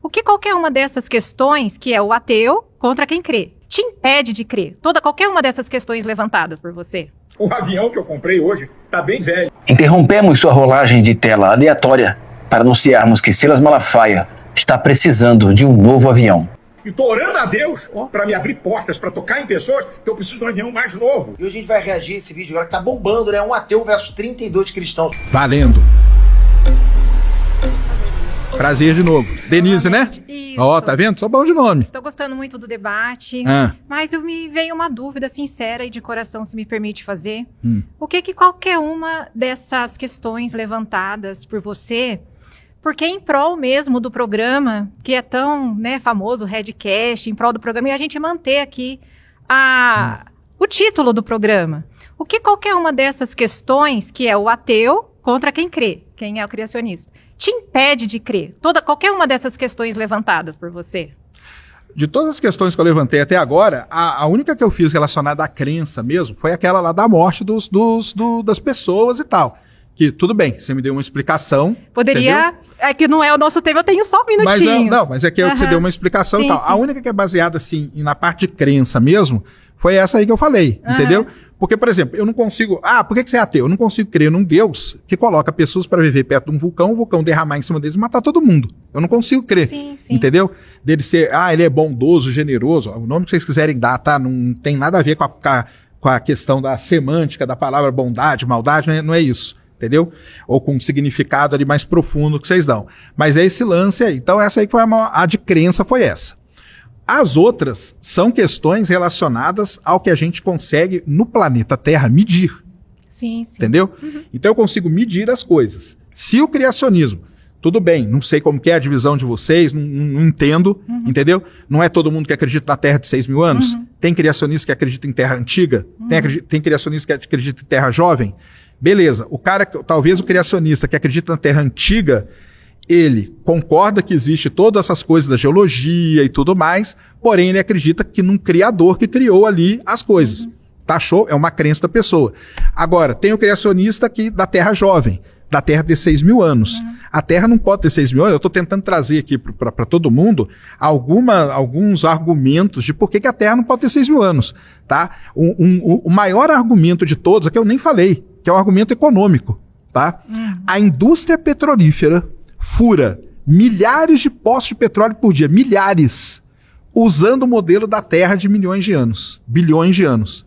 O que qualquer uma dessas questões, que é o ateu contra quem crê, te impede de crer? Qualquer uma dessas questões levantadas por você. O avião que eu comprei hoje tá bem velho. Interrompemos sua rolagem de tela aleatória para anunciarmos que Silas Malafaia está precisando de um novo avião. E tô orando a Deus para me abrir portas, para tocar em pessoas, que eu preciso de um avião mais novo. E hoje a gente vai reagir a esse vídeo agora que tá bombando, né? Um ateu versus 32 cristãos. Valendo. Prazer de novo. Denise, né? Isso. Ó, tá vendo? Sou bom de nome. Tô gostando muito do debate, mas me veio uma dúvida sincera e de coração, se me permite fazer. O que qualquer uma dessas questões levantadas por você, porque em prol mesmo do programa, que é tão, né, famoso, o Redcast, em prol do programa, e a gente manter aqui o título do programa. O que qualquer uma dessas questões, que é o ateu contra quem crê, quem é o criacionista, te impede de crer? Qualquer uma dessas questões levantadas por você. De todas as questões que eu levantei até agora, a única que eu fiz relacionada à crença mesmo foi aquela lá da morte das pessoas e tal. Que tudo bem, você me deu uma explicação. Poderia. Entendeu? É que não é o nosso tema, eu tenho só um minutinho. Mas é que você deu uma explicação sim, e tal. Sim. A única que é baseada assim na parte de crença mesmo foi essa aí que eu falei, entendeu? Porque, por exemplo, eu não consigo... por que você é ateu? Eu não consigo crer num Deus que coloca pessoas para viver perto de um vulcão, o vulcão derramar em cima deles e matar todo mundo. Eu não consigo crer, sim. entendeu? Dele ser, ele é bondoso, generoso, o nome que vocês quiserem dar, tá? Não tem nada a ver com a questão da semântica da palavra bondade, maldade, não é isso, entendeu? Ou com um significado ali mais profundo que vocês dão. Mas é esse lance aí. Então essa aí que foi a de crença foi essa. As outras são questões relacionadas ao que a gente consegue no planeta Terra medir. Sim. Entendeu? Então eu consigo medir as coisas. Se o criacionismo, tudo bem, não sei como que é a divisão de vocês, não entendo, entendeu? Não é todo mundo que acredita na Terra de 6 mil anos? Tem criacionista que acredita em Terra antiga? Tem criacionista que acredita em Terra jovem? Beleza, talvez o criacionista que acredita na Terra antiga, ele concorda que existe todas essas coisas da geologia e tudo mais, porém ele acredita que num criador que criou ali as coisas. Tá show? É uma crença da pessoa. Agora, tem o criacionista da Terra jovem, da Terra de 6 mil anos. A Terra não pode ter 6 mil anos. Eu estou tentando trazer aqui para todo mundo alguns argumentos de por que a Terra não pode ter 6 mil anos. Tá? O maior argumento de todos, aqui eu nem falei, que é o argumento econômico. Tá? A indústria petrolífera fura milhares de poços de petróleo por dia, milhares, usando o modelo da Terra de milhões de anos, bilhões de anos,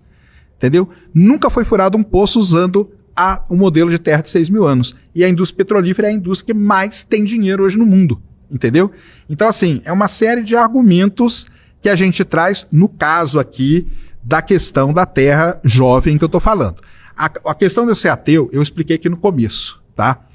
entendeu? Nunca foi furado um poço usando o modelo de Terra de 6 mil anos. E a indústria petrolífera é a indústria que mais tem dinheiro hoje no mundo, entendeu? Então, assim, é uma série de argumentos que a gente traz no caso aqui da questão da Terra jovem que eu tô falando. A questão de eu ser ateu, eu expliquei aqui no começo, tá?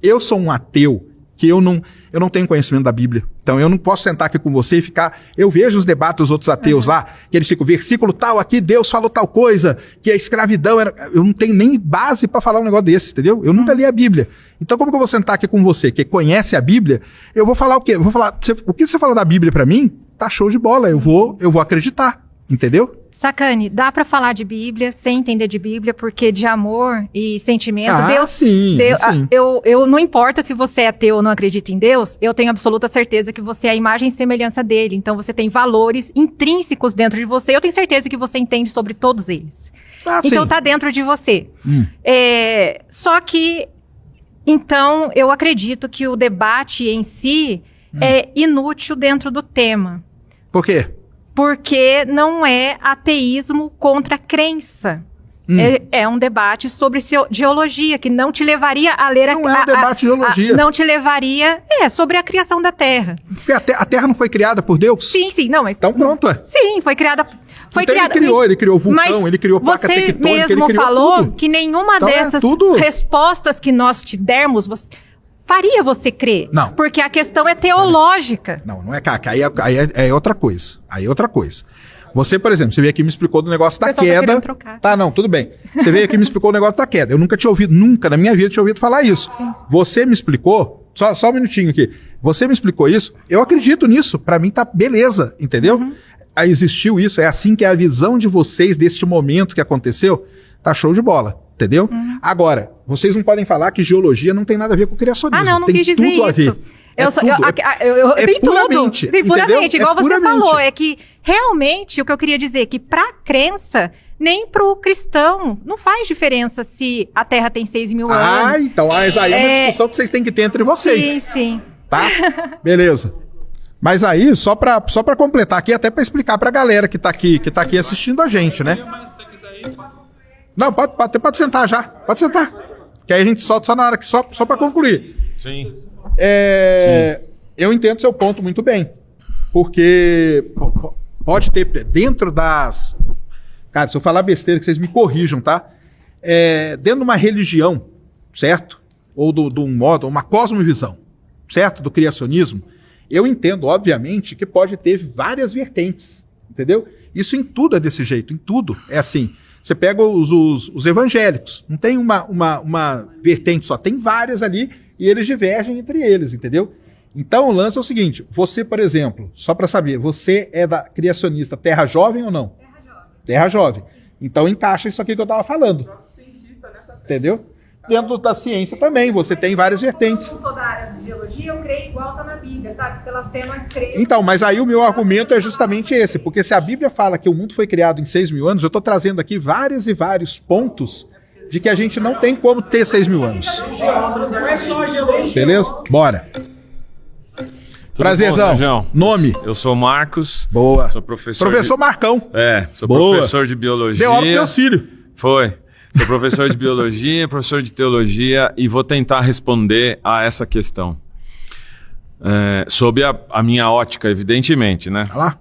Eu sou um ateu que eu não tenho conhecimento da Bíblia. Então eu não posso sentar aqui com você e ficar... Eu vejo os debates dos outros ateus lá, que eles ficam, versículo tal, aqui Deus falou tal coisa, que a escravidão era... Eu não tenho nem base para falar um negócio desse, entendeu? Eu nunca li a Bíblia. Então como que eu vou sentar aqui com você, que conhece a Bíblia, eu vou falar o quê? Eu vou falar, o que você falou da Bíblia para mim, tá show de bola, eu vou acreditar, entendeu? Sacane, dá pra falar de Bíblia sem entender de Bíblia, porque de amor e sentimento, Deus... sim. Eu não importa se você é ateu ou não acredita em Deus, eu tenho absoluta certeza que você é a imagem e semelhança dele. Então você tem valores intrínsecos dentro de você, eu tenho certeza que você entende sobre todos eles. Então tá dentro de você. Só que, então, eu acredito que o debate em si é inútil dentro do tema. Por quê? Porque não é ateísmo contra crença. É um debate sobre geologia, que não te levaria a ler... Não é um debate de geologia. Não te levaria... sobre a criação da Terra. Porque a Terra não foi criada por Deus? Sim, não, mas... Então pronto, Sim, foi criada... Ele criou vulcão, ele criou placa tectônica, ele criou Você mesmo falou tudo. que nenhuma dessas respostas que nós te dermos... faria você crer. Não. Porque a questão é teológica. Não é caca. Aí é outra coisa. Aí é outra coisa. Você, por exemplo, você veio aqui e me explicou do negócio da queda. Tá, não, tudo bem. Você veio aqui e me explicou o negócio da queda. Eu nunca na minha vida tinha ouvido falar isso. Sim. Você me explicou, só um minutinho aqui. Você me explicou isso, eu acredito nisso. Pra mim tá beleza, entendeu? Aí existiu isso, é assim que é a visão de vocês deste momento que aconteceu, tá show de bola. Entendeu? Agora, vocês não podem falar que geologia não tem nada a ver com criacionismo. Não tem quis dizer tudo a ver. isso. Tem puramente, tudo. Tem puramente, igual você puramente. falou. É que realmente o que eu queria dizer é que pra crença, nem pro cristão, não faz diferença se a Terra tem 6 mil anos. Então, mas aí é uma discussão que vocês têm que ter entre vocês. Sim. Tá? Beleza. Mas aí, só pra completar aqui, até pra explicar pra galera que tá aqui assistindo a gente, né? Não, pode sentar já. Pode sentar. Que aí a gente solta só na hora que só pra concluir. Sim. Eu entendo seu ponto muito bem. Porque pode ter dentro das... Cara, se eu falar besteira, que vocês me corrijam, tá? Dentro de uma religião, certo? Ou de um modo, uma cosmovisão, certo? Do criacionismo, eu entendo, obviamente, que pode ter várias vertentes, entendeu? Isso em tudo é desse jeito, em tudo é assim. Você pega os evangélicos, não tem uma vertente só, tem várias ali e eles divergem entre eles, entendeu? Então o lance é o seguinte, você, por exemplo, só para saber, você é da criacionista Terra Jovem ou não? Terra Jovem. Então encaixa isso aqui que eu estava falando. Entendeu? Dentro da ciência também, você tem várias vertentes. Eu sou da área de biologia, eu creio igual tá na Bíblia, sabe? Pela fé nós cremos. Então, mas aí o meu argumento é justamente esse, porque se a Bíblia fala que o mundo foi criado em 6 mil anos, eu estou trazendo aqui vários e vários pontos de que a gente não tem como ter 6 mil anos. Beleza? Bora. Prazerzão. Bom, nome? Eu sou Marcos. Boa. Sou professor. Professor Marcão. Sou Boa. professor de biologia. Deu aula para meus filhos. Foi. Sou professor de biologia, professor de teologia e vou tentar responder a essa questão. Sob a minha ótica, evidentemente, né? Vai lá.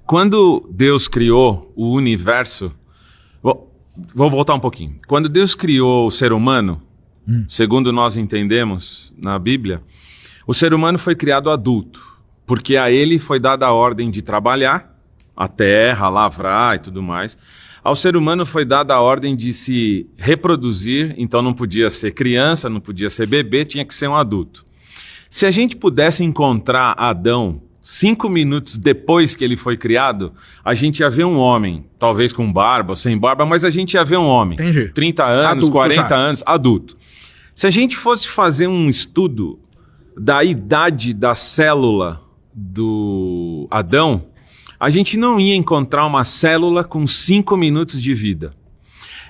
Quando Deus criou o universo... Vou voltar um pouquinho. Quando Deus criou o ser humano, segundo nós entendemos na Bíblia, o ser humano foi criado adulto, porque a ele foi dada a ordem de trabalhar a terra, lavrar e tudo mais. Ao ser humano foi dada a ordem de se reproduzir, então não podia ser criança, não podia ser bebê, tinha que ser um adulto. Se a gente pudesse encontrar Adão 5 minutos depois que ele foi criado, a gente ia ver um homem, talvez com barba ou sem barba, mas a gente ia ver um homem. Entendi. 30 anos, Adulto 40 já. anos, adulto. Se a gente fosse fazer um estudo da idade da célula do Adão, a gente não ia encontrar uma célula com 5 minutos de vida.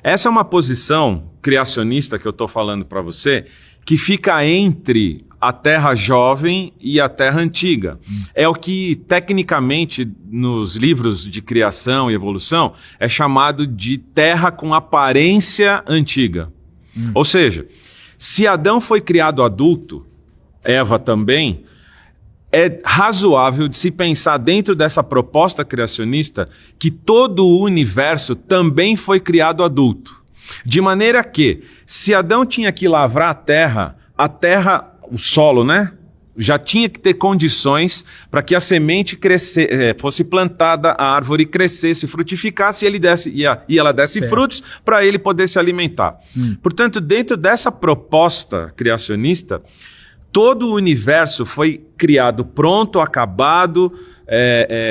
Essa é uma posição criacionista que eu estou falando para você, que fica entre a Terra Jovem e a Terra Antiga. É o que, tecnicamente, nos livros de criação e evolução, é chamado de Terra com aparência antiga. Ou seja, se Adão foi criado adulto, Eva também, é razoável de se pensar dentro dessa proposta criacionista que todo o universo também foi criado adulto. De maneira que, se Adão tinha que lavrar a terra, o solo, né? Já tinha que ter condições para que a semente fosse plantada, a árvore crescesse, frutificasse e ela desse frutos para ele poder se alimentar. Portanto, dentro dessa proposta criacionista, todo o universo foi criado pronto, acabado,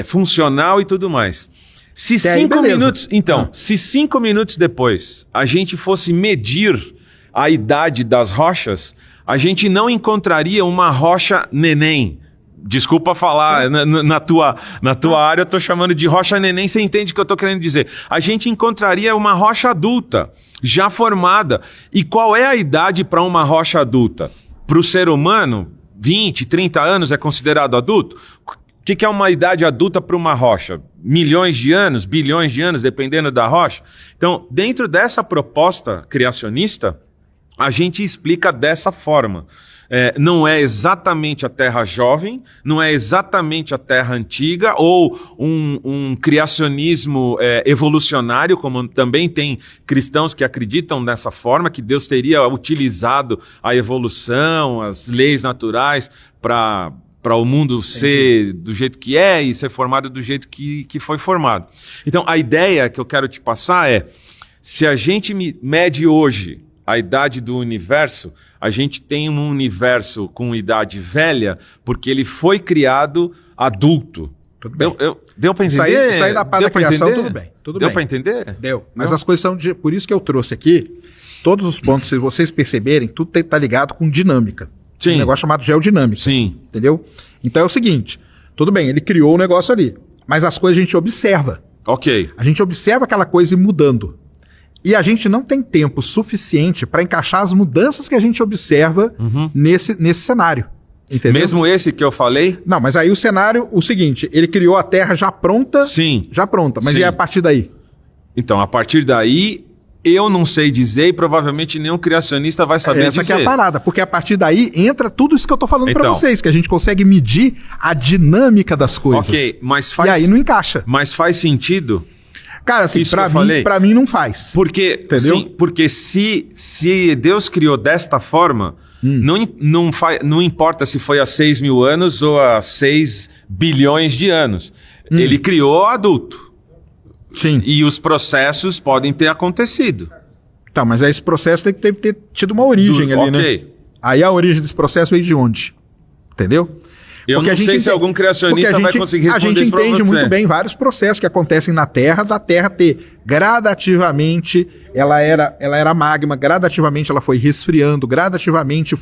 funcional e tudo mais. Se 5 minutos, se 5 minutos depois a gente fosse medir a idade das rochas, a gente não encontraria uma rocha neném. Desculpa falar, na tua área eu estou chamando de rocha neném, você entende o que eu estou querendo dizer. A gente encontraria uma rocha adulta, já formada. E qual é a idade para uma rocha adulta? Para o ser humano, 20, 30 anos é considerado adulto? O que é uma idade adulta para uma rocha? Milhões de anos, bilhões de anos, dependendo da rocha? Então, dentro dessa proposta criacionista, a gente explica dessa forma. Não é exatamente a Terra Jovem, não é exatamente a Terra Antiga, ou um criacionismo evolucionário, como também tem cristãos que acreditam dessa forma, que Deus teria utilizado a evolução, as leis naturais para o mundo ser do jeito que é e ser formado do jeito que foi formado. Então, a ideia que eu quero te passar é, se a gente mede hoje a idade do universo, a gente tem um universo com idade velha, porque ele foi criado adulto. Deu para entender? Isso aí da parte da criação, tudo bem. Deu para entender? Deu. Mas as coisas são... Por isso que eu trouxe aqui, todos os pontos, se vocês perceberem, tudo está ligado com dinâmica. Sim. Um negócio chamado geodinâmica. Sim. Entendeu? Então é o seguinte, tudo bem, ele criou o negócio ali, mas as coisas a gente observa. Ok. A gente observa aquela coisa ir mudando. E a gente não tem tempo suficiente para encaixar as mudanças que a gente observa nesse cenário. Entendeu? Mesmo esse que eu falei? Não, mas aí o cenário, o seguinte, ele criou a Terra já pronta. Sim. Já pronta, mas Sim. e a partir daí? Então, a partir daí, eu não sei dizer e provavelmente nenhum criacionista vai saber Essa dizer. que é a parada, porque a partir daí entra tudo isso que eu tô falando pra Então. vocês, que a gente consegue medir a dinâmica das coisas. Ok, mas E aí não encaixa. Mas faz sentido? Cara, assim, Isso que eu falei. pra mim não faz. Porque, Entendeu? sim, porque se Deus criou desta forma, não importa se foi há 6 mil anos ou há 6 bilhões de anos. Ele criou adulto. Sim. E os processos podem ter acontecido. Tá, mas aí esse processo tem que ter tido uma origem ali, né? Ok. Aí a origem desse processo veio de onde? Entendeu? Eu Porque não a gente sei se entende- algum criacionista porque vai conseguir responder A gente isso pra entende você. muito bem vários processos que acontecem na Terra, da Terra ter gradativamente, ela era magma, gradativamente ela foi resfriando, gradativamente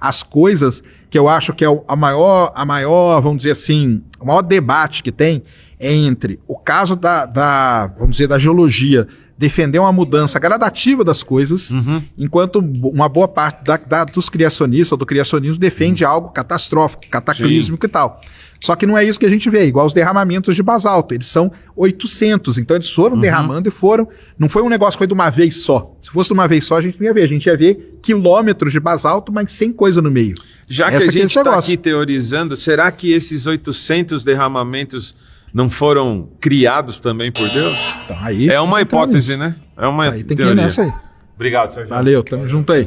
as coisas que eu acho que é a maior, vamos dizer assim, o maior debate que tem é entre o caso vamos dizer, da geologia defender uma mudança gradativa das coisas, enquanto uma boa parte dos criacionistas ou do criacionismo defende algo catastrófico, cataclísmico e tal. Só que não é isso que a gente vê, igual os derramamentos de basalto, eles são 800, então eles foram derramando e não foi um negócio que foi de uma vez só. Se fosse de uma vez só, a gente ia ver quilômetros de basalto, mas sem coisa no meio. Já que a gente está aqui teorizando, será que esses 800 derramamentos não foram criados também por Deus? Então, aí, é uma hipótese, né? É uma aí tem teoria. que ir nessa aí. Obrigado, Sérgio. Valeu, tamo junto aí.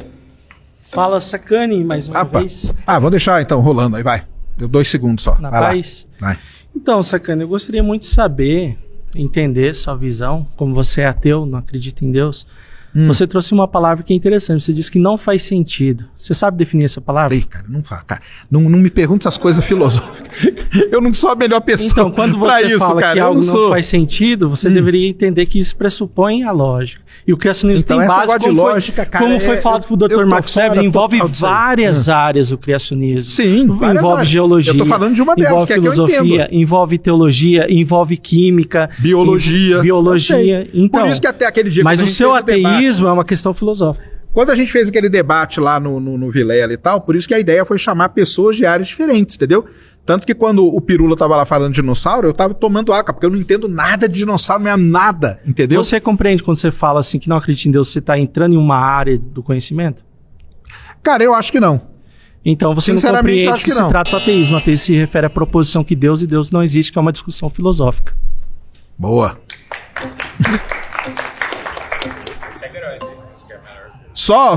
Fala, Sacani, mais uma vez. Vou deixar então rolando aí, vai. Deu 2 segundos só. Na vai paz. Lá. Vai. Então, Sacani, eu gostaria muito de saber, entender sua visão, como você é ateu, não acredita em Deus. Você trouxe uma palavra que é interessante, você disse que não faz sentido. Você sabe definir essa palavra? Ei, cara, não fala, cara. Não me pergunte essas coisas filosóficas. Eu não sou a melhor pessoa. Então, quando pra você isso, fala cara, que eu algo não não sou. faz sentido, você deveria entender que isso pressupõe a lógica. E o criacionismo Então, tem essa base, negócio de como, lógica, cara, como foi falado pelo eu Dr. tô Marcos fora Weber, envolve total disso aí. várias áreas o criacionismo. Sim, várias envolve áreas. geologia, Eu tô falando de uma delas, envolve que é que eu filosofia, entendo. envolve teologia, envolve química, Biologia. biologia. Eu sei. Então, Por isso que até aquele dia mas quando a o gente seu fez o debate- ateísmo é uma questão filosófica. Quando a gente fez aquele debate lá no Vilela e tal, por isso que a ideia foi chamar pessoas de áreas diferentes, entendeu? Tanto que quando o Pirula tava lá falando de dinossauro, eu tava tomando água, porque eu não entendo nada de dinossauro, mesmo nada, entendeu? Você compreende quando você fala assim que não acredita em Deus, você está entrando em uma área do conhecimento? Cara, eu acho que não. Então você não Sinceramente, eu compreende acho que que se não. trata do ateísmo. O ateísmo se refere à proposição que Deus e Deus não existe, que é uma discussão filosófica. Boa. Só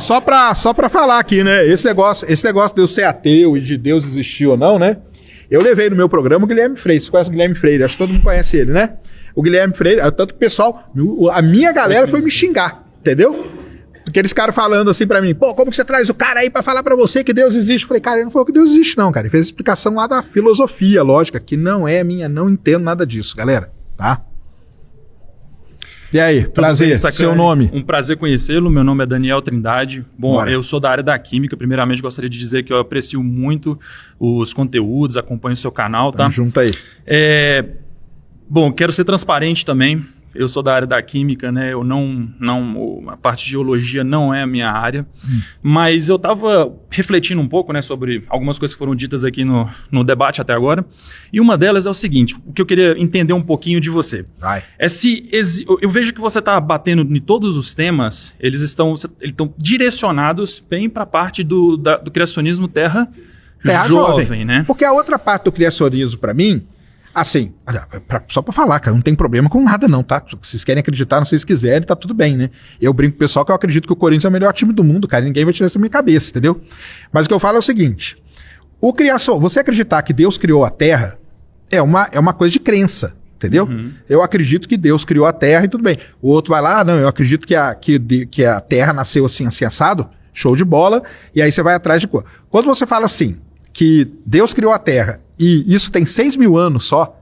pra falar aqui, né? Esse negócio de eu ser ateu e de Deus existir ou não, né? Eu levei no meu programa o Guilherme Freire. Você conhece o Guilherme Freire? Acho que todo mundo conhece ele, né? O Guilherme Freire, tanto que o pessoal, a minha galera foi me xingar, entendeu? Aqueles caras falando assim pra mim, pô, como que você traz o cara aí pra falar pra você que Deus existe? Eu falei, cara, ele não falou que Deus existe não, cara. Ele fez a explicação lá da filosofia, lógica, que não é minha, não entendo nada disso, galera, tá? E aí, prazer, seu nome? Um prazer conhecê-lo, meu nome é Daniel Trindade. Bom, Bora. eu sou da área da química. Primeiramente, gostaria de dizer que eu aprecio muito os conteúdos, acompanho o seu canal, tá? Tamo junto aí. Bom, quero ser transparente também. Eu sou da área da química, né? A parte de geologia não é a minha área. Mas eu estava refletindo um pouco, né, sobre algumas coisas que foram ditas aqui no debate até agora. E uma delas é o seguinte, o que eu queria entender um pouquinho de você. Vai. É se eu vejo que você está batendo em todos os temas, eles estão direcionados bem para a parte do criacionismo terra jovem, né? Porque a outra parte do criacionismo, pra mim, assim, só pra falar, cara, não tem problema com nada não, tá? Se vocês querem acreditar, não sei se quiserem, tá tudo bem, né? Eu brinco com o pessoal que eu acredito que o Corinthians é o melhor time do mundo, cara, ninguém vai tirar isso da minha cabeça, entendeu? Mas o que eu falo é o seguinte, você acreditar que Deus criou a Terra é uma coisa de crença, entendeu? Eu acredito que Deus criou a Terra e tudo bem. O outro vai lá, não, eu acredito que a Terra nasceu assim assado, show de bola, e aí você vai atrás de coisa. Quando você fala assim, que Deus criou a Terra e isso tem 6 mil anos só,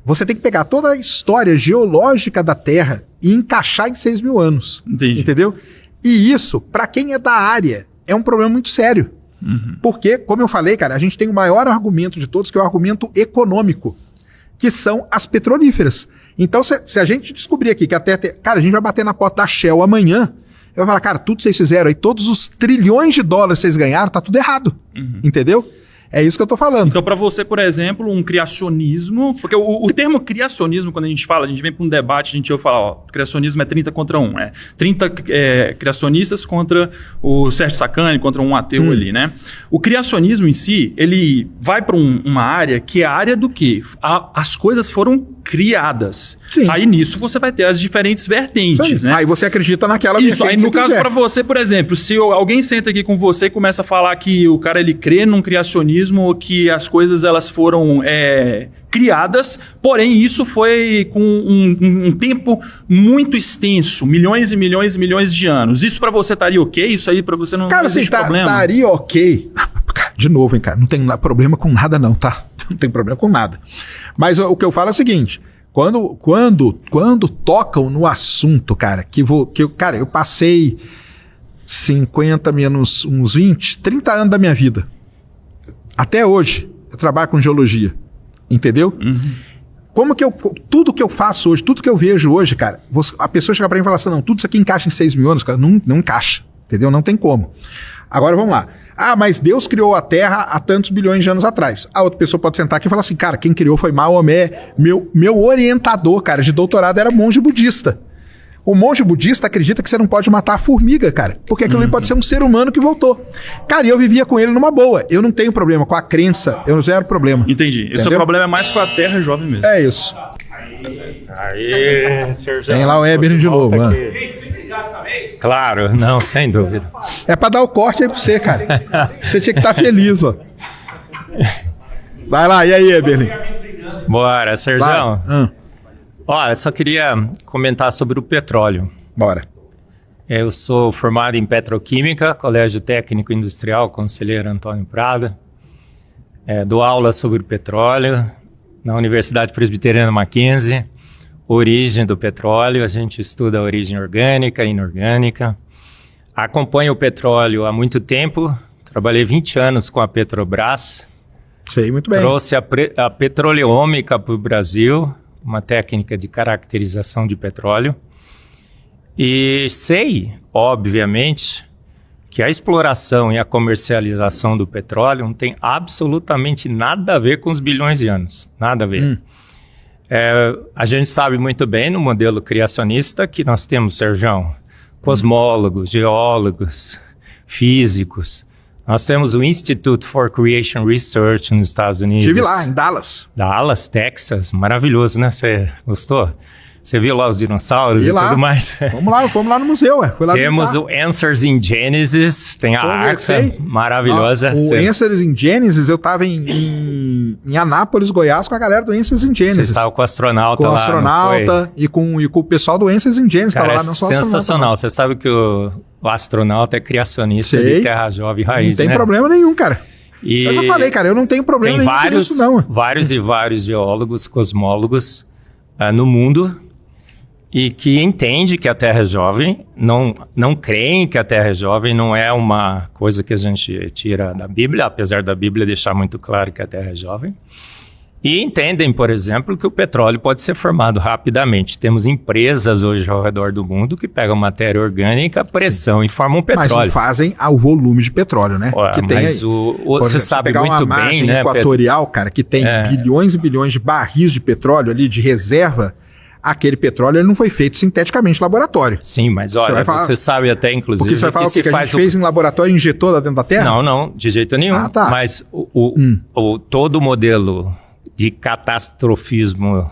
você tem que pegar toda a história geológica da Terra e encaixar em 6 mil anos. Entendi. Entendeu? E isso, pra quem é da área, é um problema muito sério. Porque, como eu falei, cara, a gente tem o maior argumento de todos, que é o argumento econômico, que são as petrolíferas. Então, se a gente descobrir aqui que cara, a gente vai bater na porta da Shell amanhã, eu vou falar, cara, tudo que vocês fizeram aí, todos os trilhões de dólares que vocês ganharam, tá tudo errado. Entendeu? É isso que eu tô falando. Então, para você, por exemplo, um criacionismo... Porque o termo criacionismo, quando a gente fala, a gente vem para um debate, a gente ouve falar, ó, criacionismo é 30 contra 1. 30 criacionistas contra o Sérgio Sacani, contra um ateu ali, né? O criacionismo em si, ele vai para uma área que é a área do quê? As coisas foram criadas. Sim. Aí nisso você vai ter as diferentes vertentes, né? Aí você acredita naquela Isso, aí vertente no que você caso quiser. para você, por exemplo, se alguém senta aqui com você e começa a falar que o cara ele crê num criacionismo, que as coisas elas foram criadas, porém isso foi com um tempo muito extenso, milhões e milhões e milhões de anos. Isso para você estaria ok? Isso aí para você não existe problema? Cara, estaria ok. De novo, hein, cara, não tem problema com nada não, tá? Não tem problema com nada. Mas o que eu falo é o seguinte, quando tocam no assunto, cara, cara, eu passei 50 menos uns 20, 30 anos da minha vida. Até hoje, eu trabalho com geologia, entendeu? Como que tudo que eu faço hoje, tudo que eu vejo hoje, cara, a pessoa chega pra mim e fala assim, não, tudo isso aqui encaixa em 6 mil anos, cara, não encaixa, entendeu? Não tem como. Agora, vamos lá. Ah, mas Deus criou a Terra há tantos bilhões de anos atrás. A outra pessoa pode sentar aqui e falar assim, cara, quem criou foi Maomé. Meu orientador, cara, de doutorado era monge budista. O monge budista acredita que você não pode matar a formiga, cara, porque aquilo ali pode ser um ser humano que voltou. Cara, e eu vivia com ele numa boa. Eu não tenho problema com a crença, eu não zero problema. Entendi. O seu problema é mais com a Terra jovem mesmo. É isso. Aí, Sérgio. Tem lá o Eber de novo, mano. Claro, não, sem dúvida. É pra dar o corte aí pra você, cara. Você tinha que estar feliz, ó. Vai lá, e aí, Eberlin? Bora, Sérgio. Olha, só queria comentar sobre o petróleo. Bora. Eu sou formado em petroquímica, Colégio Técnico Industrial, Conselheiro Antônio Prada. Dou aula sobre petróleo na Universidade Presbiteriana Mackenzie. Origem do petróleo, a gente estuda a origem orgânica e inorgânica. Acompanho o petróleo há muito tempo, trabalhei 20 anos com a Petrobras. Sei muito bem. Trouxe a petroleômica para o Brasil, uma técnica de caracterização de petróleo. E sei, obviamente, que a exploração e a comercialização do petróleo não tem absolutamente nada a ver com os bilhões de anos. Nada a ver. A gente sabe muito bem no modelo criacionista que nós temos, Sérgio, cosmólogos, geólogos, físicos. Nós temos o Institute for Creation Research nos Estados Unidos. Estive lá, em Dallas. Dallas, Texas. Maravilhoso, né? Você gostou? Você viu lá os dinossauros e tudo mais? Fomos lá no museu, Foi lá Temos o Answers in Genesis, tem a arca maravilhosa. O Answers in Genesis, eu tava em Anápolis, Goiás, com a galera do Answers in Genesis. Você estava com o astronauta lá, Com o astronauta e com o pessoal do Answers in Genesis. Cara, tava lá, não só sensacional. Você sabe que o astronauta é criacionista de terra jovem raiz, né? Não tem problema nenhum, cara. Eu já falei, cara, eu não tenho problema nenhum com isso, não. Vários e vários geólogos, cosmólogos no mundo e que entende que a Terra é jovem, não creem que a Terra é jovem, não é uma coisa que a gente tira da Bíblia, apesar da Bíblia deixar muito claro que a Terra é jovem. E entendem, por exemplo, que o petróleo pode ser formado rapidamente. Temos empresas hoje ao redor do mundo que pegam matéria orgânica, pressão e formam petróleo. Mas não fazem ao volume de petróleo, né? Que tem mas você sabe muito bem, né? Equatorial, cara, que tem bilhões e bilhões de barris de petróleo ali, de reserva. Aquele petróleo ele não foi feito sinteticamente em laboratório. Sim, mas olha, você sabe até, inclusive... Porque você vai falar o que a gente fez em laboratório e injetou lá dentro da Terra? Não, de jeito nenhum. Ah, tá. Mas todo o modelo de catastrofismo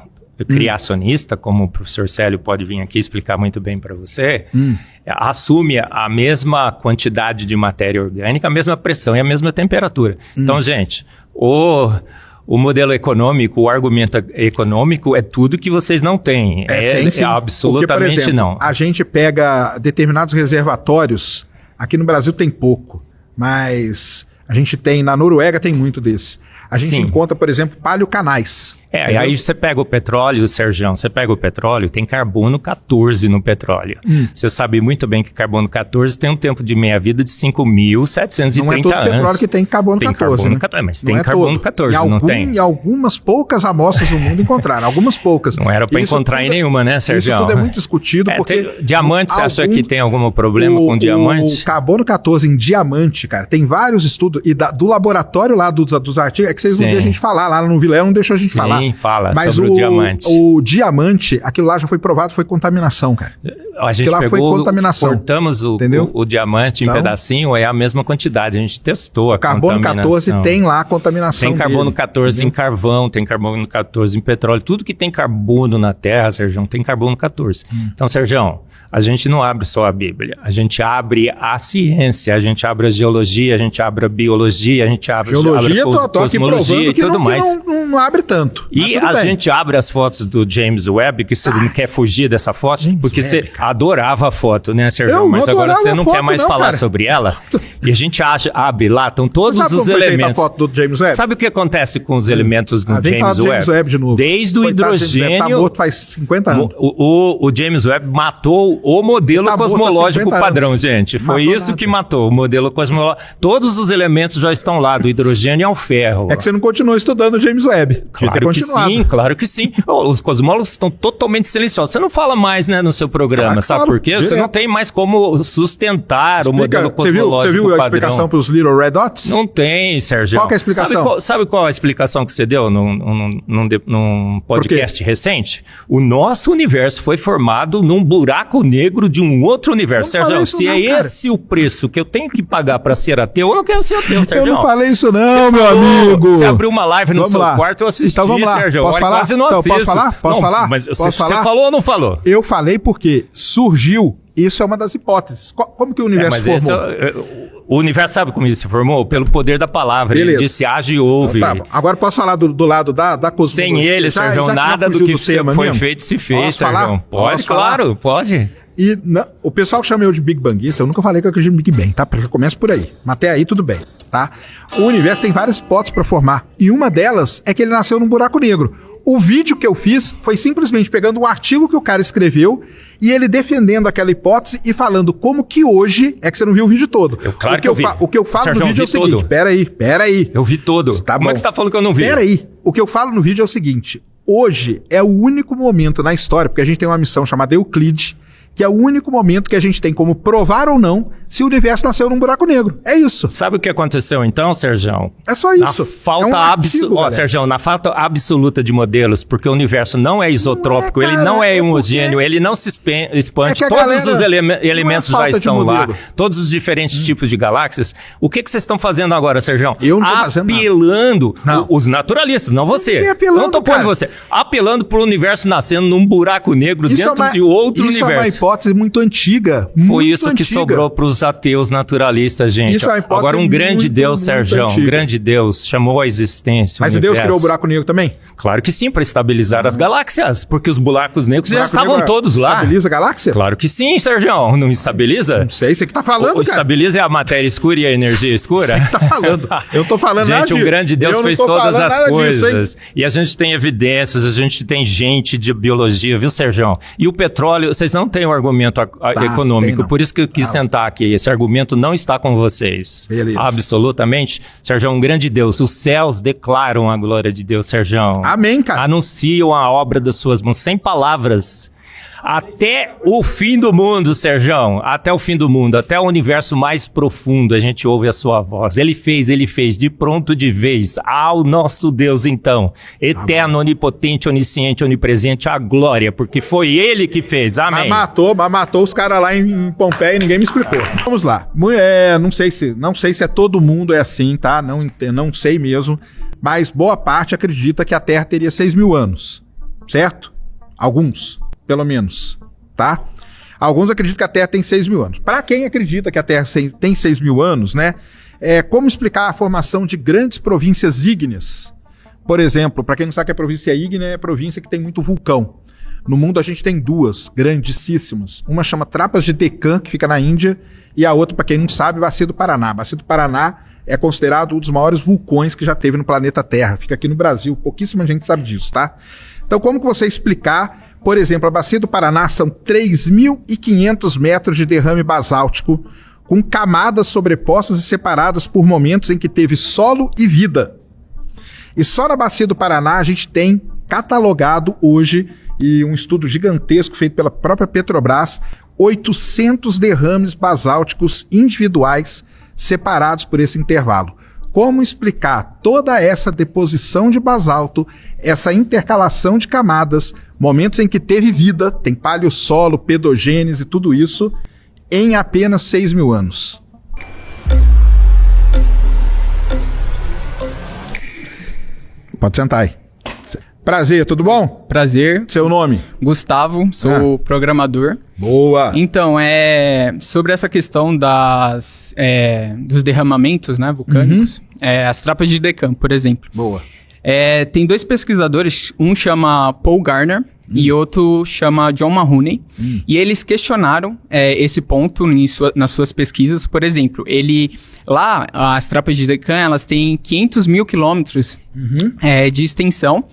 criacionista, como o professor Célio pode vir aqui explicar muito bem para você, assume a mesma quantidade de matéria orgânica, a mesma pressão e a mesma temperatura. Então, gente, o modelo econômico, o argumento econômico é tudo que vocês não têm. Tem, absolutamente. Porque, por exemplo, não. A gente pega determinados reservatórios, aqui no Brasil tem pouco, mas a gente tem, na Noruega tem muito desses. A gente encontra, por exemplo, paleocanais. E aí você pega o petróleo, Sergião, tem carbono 14 no petróleo. Você sabe muito bem que carbono 14 tem um tempo de meia-vida de 5.730 anos. Não é todo petróleo que tem carbono 14, né? Mas tem carbono 14, não tem? E algumas poucas amostras do mundo encontraram, algumas poucas. Não era para encontrar em nenhuma, né, Sergião? Isso tudo é muito discutido, porque... Diamante, você acha que tem algum problema com diamante? O carbono 14 em diamante, cara, tem vários estudos, e do laboratório lá dos artigos, é que vocês não viram a gente falar, lá no Vilela não deixou a gente falar. Sim, fala mas sobre o diamante. O diamante, aquilo lá já foi provado, foi contaminação, cara. A gente lá foi contaminação. Cortamos o diamante em pedacinho, é a mesma quantidade, a gente testou a carbono contaminação. 14 tem lá a contaminação. Tem carbono dele, 14 entendeu? em carvão, tem carbono 14 em petróleo, tudo que tem carbono na Terra, Sergião, tem carbono 14. Então, Sergião, a gente não abre só a Bíblia, a gente abre a ciência, a gente abre a geologia, a gente abre a biologia, a gente abre a cosmologia e tudo mais. Não abre tanto. E a gente abre as fotos do James Webb, que você não quer fugir dessa foto, porque você adorava a foto, né, Sergião? Mas agora você não quer mais falar sobre ela. E a gente abre lá, estão todos os elementos. A foto do James Webb? Sabe o que acontece com os elementos do James Webb? De novo. Desde o hidrogênio... Tá morto faz 50 anos. O James Webb matou o modelo cosmológico padrão, gente. Foi isso que matou o modelo cosmológico. Todos os elementos já estão lá, do hidrogênio ao ferro. É que você não continuou estudando o James Webb. Claro que sim. Os cosmólogos estão totalmente silenciosos. Você não fala mais, né, no seu programa, sabe por quê? Você não tem mais como sustentar o modelo cosmológico Você viu padrão. A explicação para os Little Red Dots? Não tem, Sérgio. Qual que é a explicação? Sabe qual a explicação que você deu num podcast recente? O nosso universo foi formado num buraco negro de um outro universo. Sérgio, se esse o preço que eu tenho que pagar para ser ateu, eu não quero ser ateu, Sérgio. Eu não falei isso não, meu amigo. Você abriu uma live no seu quarto, eu assisti, então vamos lá. Sérgio. Posso falar? Quase não assisto. Posso falar? Posso falar? Mas você falou ou não falou? Eu falei porque surgiu, isso é uma das hipóteses. Como que o universo formou? O universo sabe como ele se formou? Pelo poder da palavra. Beleza. Ele disse, age e ouve. Tá, agora posso falar do lado da cosmologia? Sem ele, Sérgio, nada do que foi feito se fez, Sérgio. Pode, claro, pode. E o pessoal que chama eu de Big Banguista, eu nunca falei que eu acredito no Big Bang, tá? Já começa por aí. Mas até aí tudo bem, tá? O universo tem várias hipóteses para formar. E uma delas é que ele nasceu num buraco negro. O vídeo que eu fiz foi simplesmente pegando um artigo que o cara escreveu e ele defendendo aquela hipótese e falando como que hoje... É que você não viu o vídeo todo. O que eu falo Sérgio, no vídeo é o seguinte... Pera aí. Eu vi todo. Tá como bom. É que você tá falando que eu não vi? Pera aí. O que eu falo no vídeo é o seguinte... Hoje é o único momento na história, porque a gente tem uma missão chamada Euclide, que é o único momento que a gente tem como provar ou não se o universo nasceu num buraco negro. É isso. Sabe o que aconteceu então, Sergião? É só isso. Na falta absoluta de modelos, porque o universo não é isotrópico, ele não é homogêneo, ele não se expande, todos os elementos já estão lá, todos os diferentes tipos de galáxias. O que vocês estão fazendo agora, Sergião? Eu não tô fazendo nada. Apelando os naturalistas, não você. Não tô pondo você. Apelando pro universo nascendo num buraco negro dentro de outro universo. Isso é uma hipótese muito antiga. Foi isso que sobrou pros ateus naturalistas, gente. Isso é uma hipótese agora, um grande muito, Deus, Sergião, antiga. Um grande Deus, chamou a existência. Mas o Deus criou o buraco negro também? Claro que sim, para estabilizar as galáxias, porque os buracos negros já estavam todos lá. Estabiliza a galáxia? Claro que sim, Sergião. Não estabiliza? Não sei, você que tá falando, cara. Estabiliza a matéria escura e a energia escura? Você que tá falando. Eu tô falando nada gente, um grande Deus fez todas as coisas. E a gente tem evidências, a gente tem gente de biologia, viu, Sergião? E o petróleo, vocês não têm um argumento econômico, por isso que eu quis sentar aqui. Esse argumento não está com vocês. Beleza. Absolutamente. Sergião, um grande Deus. Os céus declaram a glória de Deus, Sergião. Amém, cara. Anunciam a obra das suas mãos, sem palavras. Até o fim do mundo, Sergião, até o fim do mundo, até o universo mais profundo, a gente ouve a sua voz. Ele fez, de pronto de vez, ao nosso Deus, então, eterno, onipotente, onisciente, onipresente, a glória, porque foi ele que fez, amém. Mas matou os caras lá em Pompeia e ninguém me explicou. Vamos lá, não sei se é todo mundo é assim, tá? Não sei mesmo, mas boa parte acredita que a Terra teria 6.000 anos, certo? Alguns. Pelo menos, tá? Alguns acreditam que a Terra tem 6.000 anos. Para quem acredita que a Terra tem 6.000 anos, né? Como explicar a formação de grandes províncias ígneas? Por exemplo, para quem não sabe que a província ígnea é a província que tem muito vulcão. No mundo a gente tem duas grandíssimas. Uma chama Trapas de Deccan, que fica na Índia, e a outra, para quem não sabe, Bacia do Paraná. Bacia do Paraná é considerado um dos maiores vulcões que já teve no planeta Terra. Fica aqui no Brasil, pouquíssima gente sabe disso, tá? Então, como que você explicar, por exemplo, a Bacia do Paraná são 3.500 metros de derrame basáltico, com camadas sobrepostas e separadas por momentos em que teve solo e vida. E só na Bacia do Paraná a gente tem catalogado hoje, e um estudo gigantesco feito pela própria Petrobras, 800 derrames basálticos individuais separados por esse intervalo. Como explicar toda essa deposição de basalto, essa intercalação de camadas, momentos em que teve vida, tem paleossolo, pedogênese, tudo isso, em apenas 6.000 anos? Pode sentar aí. Prazer, tudo bom? Prazer. Seu nome? Gustavo, sou programador. Boa. Então, sobre essa questão dos derramamentos, né, vulcânicos, as trapas de Deccan, por exemplo. Boa. Tem dois pesquisadores, um chama Paul Garner e outro chama John Mahoney, e eles questionaram esse ponto nas suas pesquisas. Por exemplo, as trapas de Deccan, elas têm 500 mil quilômetros de extensão,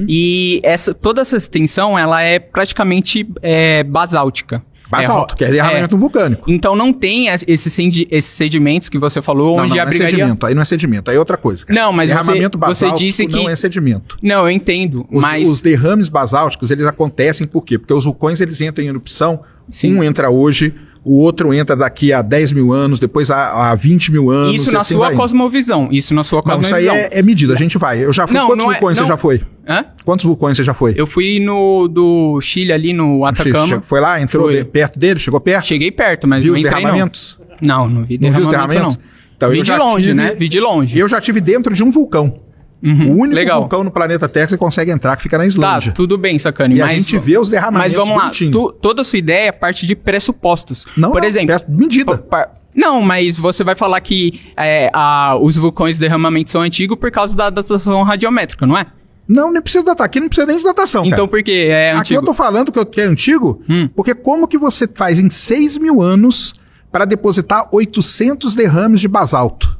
e toda essa extensão, ela é praticamente basáltica. Basáltico, que é derramamento vulcânico. Então não tem esses sedimentos que você falou, onde abrigaria... Não é sedimento, aí não é sedimento, aí é outra coisa. Cara. Não, mas derramamento você disse que... não é sedimento. Não, eu entendo, mas... Os derrames basálticos, eles acontecem por quê? Porque os vulcões, eles entram em erupção, Sim. Um entra hoje, o outro entra daqui a 10 mil anos, depois a 20 mil anos. Isso na assim sua cosmovisão. Isso aí é medida, a gente vai. Eu já fui. Quantos vulcões você já foi? Hã? Quantos vulcões você já foi? Eu fui do Chile ali, no Atacama. Foi lá, entrou perto dele, chegou perto? Cheguei perto, mas viu não entrei, os derramamentos? Não vi derramamento, não. Então, vi de longe, né? Vi de longe. Eu já estive dentro de um vulcão. O único vulcão no planeta Terra que você consegue entrar, que fica na Islândia. Tá, tudo bem, Sacani. E a gente vê os derramamentos. Mas vamos lá, toda a sua ideia é parte de pressupostos. Por exemplo, medida. Não, mas você vai falar que os vulcões de derramamento são antigos por causa da datação radiométrica, não é? Não, nem precisa datar. Aqui não precisa nem de datação, Então por que é antigo? Aqui eu tô falando que é antigo, porque como que você faz em 6.000 anos para depositar 800 derrames de basalto?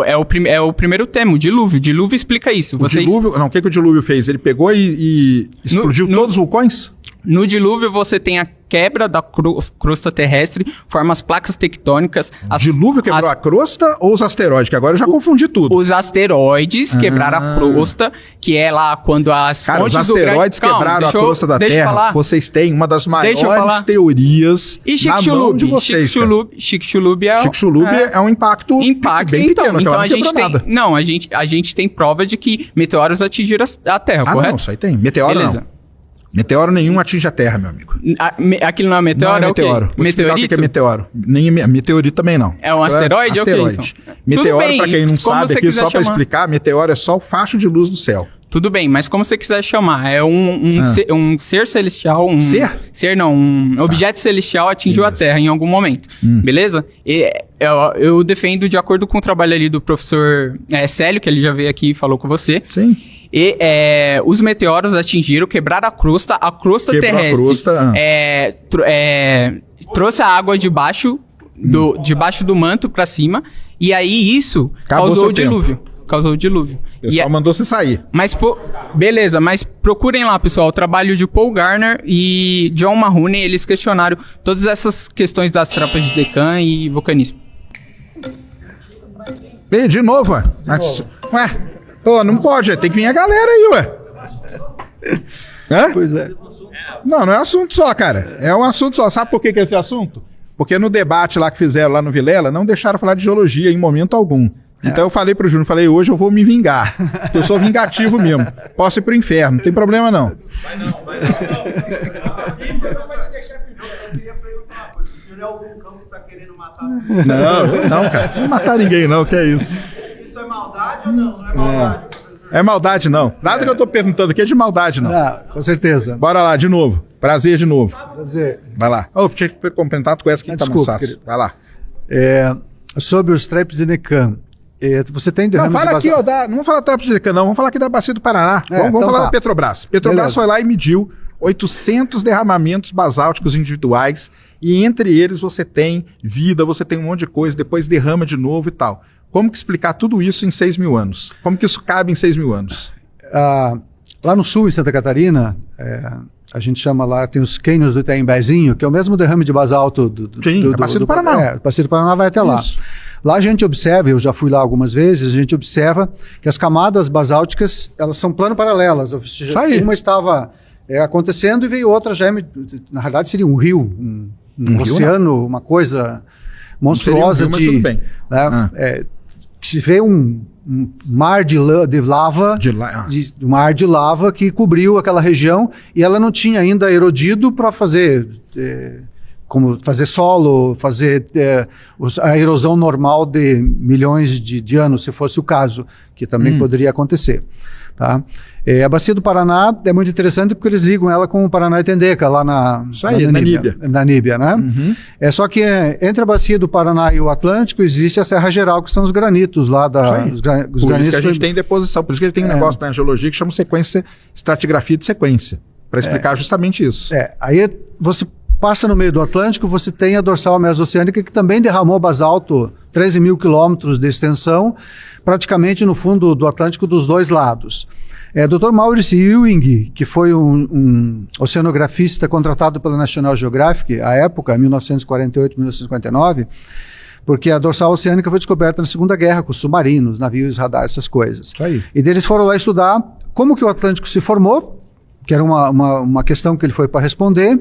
É o primeiro tema, o dilúvio. O dilúvio explica isso. Dilúvio... Não, o que o dilúvio fez? Ele pegou e explodiu todos os vulcões? No dilúvio você tem a quebra da crosta terrestre, forma as placas tectônicas. Dilúvio quebrou a crosta ou os asteroides? Que agora eu já confundi tudo. Os asteroides quebraram a crosta, que é lá quando as fontes os asteroides quebraram a crosta da Terra. Vocês têm uma das maiores teorias na mão de vocês. Chicxulub é um impacto bem pequeno. Então a gente tem prova de que meteoros atingiram a Terra, correto? Não, isso aí tem. Meteoro não. Meteoro nenhum atinge a Terra, meu amigo. Aquilo não é meteoro? Não é meteoro. Vou explicar o que é meteoro. Nem meteorito também não. É um asteroide? Asteroide. Então. Meteoro, pra quem não sabe aqui, só pra explicar, meteoro é só o facho de luz do céu. Tudo bem, mas como você quiser chamar, é um ser celestial... Um objeto celestial atingiu a Terra em algum momento, beleza? Eu defendo, de acordo com o trabalho ali do professor Célio, que ele já veio aqui e falou com você. Sim. E os meteoros atingiram, quebraram a crosta terrestre. Trouxe a água debaixo do manto pra cima, e aí isso causou o dilúvio. O pessoal mandou você sair. Beleza, mas procurem lá, pessoal, o trabalho de Paul Garner e John Mahoney, eles questionaram todas essas questões das trapas de Deccan e vulcanismo. E de novo, ué? Não pode, tem que vir a galera aí, ué. Pois é. Não é assunto só, cara. É um assunto só. Sabe por que é esse assunto? Porque no debate lá que fizeram lá no Vilela, não deixaram falar de geologia em momento algum. Então eu falei pro Júnior, hoje eu vou me vingar. Eu sou vingativo mesmo. Posso ir pro inferno, não tem problema não. Vai não. Não, cara. Não matar ninguém não, que é isso. Isso é maldade ou não? Não é maldade, professor? É maldade não. Nada que eu tô perguntando aqui é de maldade não. Com certeza. Bora lá, de novo. Prazer de novo. Prazer. Vai lá. Tinha que complementar com essa que tá mais fácil. Vai lá. Sobre os traps de Deccan. Você tem derrames de basalto. Não vamos falar traps de Deccan não. Vamos falar aqui da Bacia do Paraná. Vamos falar da Petrobras. Petrobras foi lá e mediu 800 derramamentos basálticos individuais, e entre eles você tem vida, você tem um monte de coisa, depois derrama de novo e tal. Como que explicar tudo isso em 6 mil anos? Como que isso cabe em 6 mil anos? Lá no sul, em Santa Catarina, a gente chama lá, tem os cânions do Itaimbezinho, que é o mesmo derrame de basalto Sim, Bacia do Paraná. Bacia do Paraná vai até lá. Isso. Lá a gente observa, eu já fui lá algumas vezes, a gente observa que as camadas basálticas, elas são plano paralelas. Ou seja, uma estava acontecendo e veio outra já, na realidade seria um rio, um oceano, uma coisa monstruosa não seria um rio, mas tudo bem. Se vê um mar de lava, um mar de lava que cobriu aquela região e ela não tinha ainda erodido para fazer como fazer solo, fazer a erosão normal de milhões de anos, se fosse o caso, que também poderia acontecer. Tá? A Bacia do Paraná é muito interessante porque eles ligam ela com o Paraná e Tendeca, lá na Namíbia, né? Só que entre a Bacia do Paraná e o Atlântico existe a Serra Geral, que são os granitos lá os granitos. Por isso que a gente tem deposição, por isso que tem um negócio na geologia que chama estratigrafia de sequência, para explicar justamente isso. Aí você passa no meio do Atlântico, você tem a dorsal mesoceânica, que também derramou basalto 13 mil quilômetros de extensão, praticamente no fundo do Atlântico dos dois lados. Dr. Maurice Ewing, que foi um oceanografista contratado pela National Geographic, à época, 1948, 1949, porque a dorsal oceânica foi descoberta na Segunda Guerra, com submarinos, navios, radar, essas coisas. E eles foram lá estudar como que o Atlântico se formou, que era uma questão que ele foi para responder,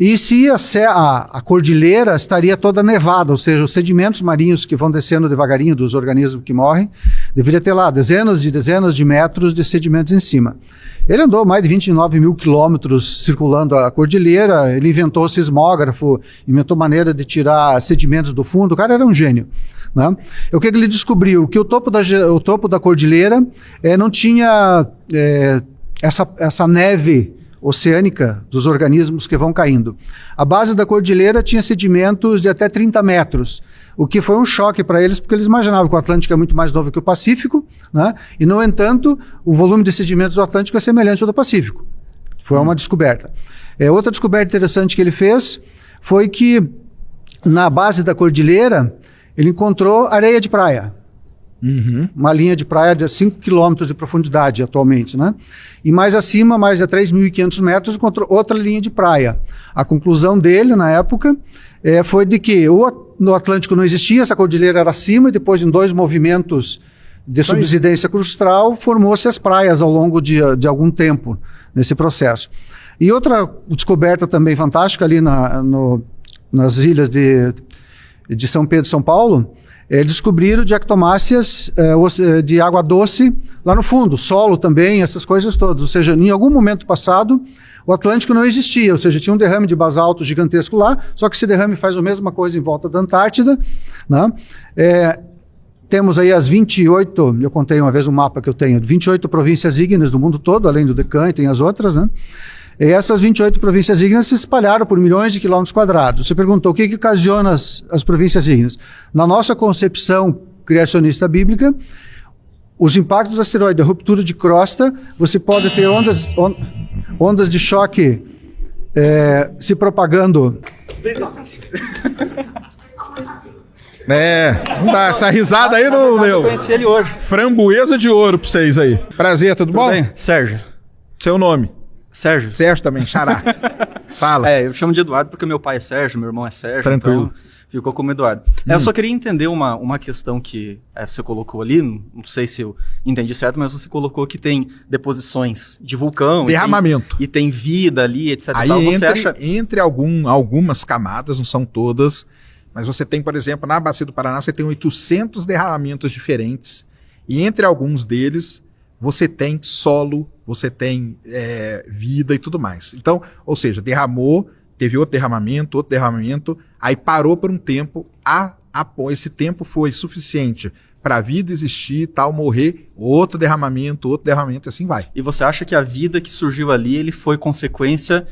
e se a cordilheira estaria toda nevada, ou seja, os sedimentos marinhos que vão descendo devagarinho dos organismos que morrem, deveria ter lá dezenas de metros de sedimentos em cima. Ele andou mais de 29 mil quilômetros circulando a cordilheira, ele inventou o sismógrafo, inventou maneira de tirar sedimentos do fundo, o cara era um gênio. Né? O que ele descobriu? Que o topo da cordilheira não tinha essa neve oceânica dos organismos que vão caindo. A base da cordilheira tinha sedimentos de até 30 metros, o que foi um choque para eles, porque eles imaginavam que o Atlântico é muito mais novo que o Pacífico, né? E, no entanto, o volume de sedimentos do Atlântico é semelhante ao do Pacífico. Foi uma descoberta. Outra descoberta interessante que ele fez foi que, na base da cordilheira, ele encontrou areia de praia. Uma linha de praia de 5 quilômetros de profundidade atualmente, né? E mais acima, mais a 3.500 metros, encontrou outra linha de praia. A conclusão dele, na época, foi de que no Atlântico não existia, essa cordilheira era acima, e depois de 2 movimentos de subsidência crustal, formou-se as praias ao longo de algum tempo nesse processo. E outra descoberta também fantástica ali nas ilhas de São Pedro e São Paulo, descobriram diectomáceas de água doce lá no fundo, solo também, essas coisas todas. Ou seja, em algum momento passado, o Atlântico não existia, ou seja, tinha um derrame de basalto gigantesco lá, só que esse derrame faz a mesma coisa em volta da Antártida, né? Temos aí as 28, eu contei uma vez um mapa que eu tenho, 28 províncias ígneas do mundo todo, além do Deccan, e tem as outras, né? E essas 28 províncias ígneas se espalharam por milhões de quilômetros quadrados. Você perguntou o que ocasiona as províncias ígneas. Na nossa concepção criacionista bíblica, os impactos do asteroide, a ruptura de crosta, você pode ter ondas de choque se propagando. Não dá essa risada aí, não deu. Eu conheci ele hoje. Framboesa de ouro pra vocês aí. Prazer, tudo bom? Bem? Sérgio. Seu nome? Sérgio. Sérgio também, xará. Fala. Eu chamo de Eduardo porque meu pai é Sérgio, meu irmão é Sérgio. Tranquilo. Então ficou como Eduardo. Eu só queria entender uma questão que você colocou ali, não sei se eu entendi certo, mas você colocou que tem deposições de vulcão. Derramamento. E tem vida ali, etc. Aí entre algumas camadas, não são todas, mas você tem, por exemplo, na Bacia do Paraná, você tem 800 derramamentos diferentes, e entre alguns deles, você tem solo, você tem vida e tudo mais. Então, ou seja, derramou, teve outro derramamento, aí parou por um tempo, após esse tempo foi suficiente para a vida existir e tal, morrer, outro derramamento, e assim vai. E você acha que a vida que surgiu ali, ele foi consequência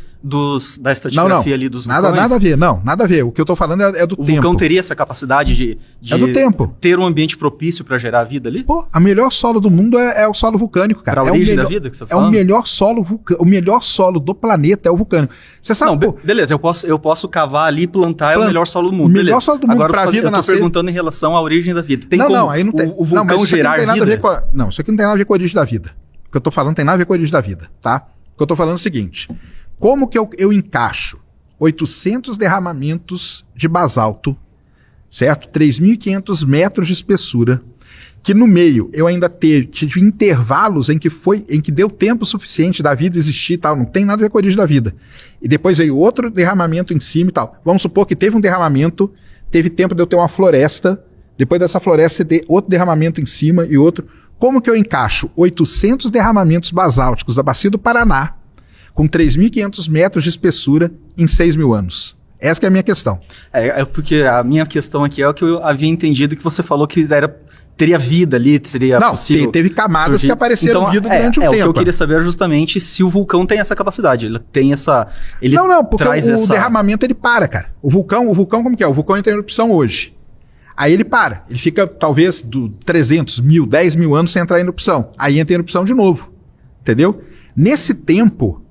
da estratigrafia ali dos vulcões? Nada a ver, nada a ver. O que eu tô falando é do tempo. O vulcão teria essa capacidade de é do tempo. Ter um ambiente propício para gerar vida ali? Pô, o melhor solo do mundo é o solo vulcânico, cara. Pra origem da vida que você tá falando? É o melhor solo o melhor solo do planeta é o vulcânico. Você sabe, não, beleza, eu posso cavar ali e plantar, é o melhor solo do mundo. Melhor solo do mundo pra vida nascer. Eu tô perguntando em relação à origem da vida. Tem aí não tem. O vulcão gerar vida? Não, isso aqui não tem nada a ver com a origem da vida. O que eu tô falando tem nada a ver com a origem da vida, tá? O que eu tô falando é o seguinte: como que eu encaixo 800 derramamentos de basalto, certo? 3.500 metros de espessura, que no meio eu ainda tive intervalos em que deu tempo suficiente da vida existir e tal, não tem nada a ver com a origem da vida. E depois veio outro derramamento em cima e tal. Vamos supor que teve um derramamento, teve tempo de eu ter uma floresta, depois dessa floresta ter outro derramamento em cima e outro. Como que eu encaixo 800 derramamentos basálticos da Bacia do Paraná, com 3.500 metros de espessura, em 6.000 anos? Essa que é a minha questão. É porque a minha questão aqui é o que eu havia entendido, que você falou que teria vida ali, seria possível... Não, teve camadas surgir. Que apareceram vida durante o tempo. O que eu queria saber é justamente se o vulcão tem essa capacidade, ele tem essa... Não, porque o derramamento ele para, cara. O vulcão como que é? O vulcão entra em erupção hoje. Aí ele para, ele fica talvez 300, 1.000, 10.000 anos sem entrar em erupção. Aí entra em erupção de novo, entendeu? Nesse tempo,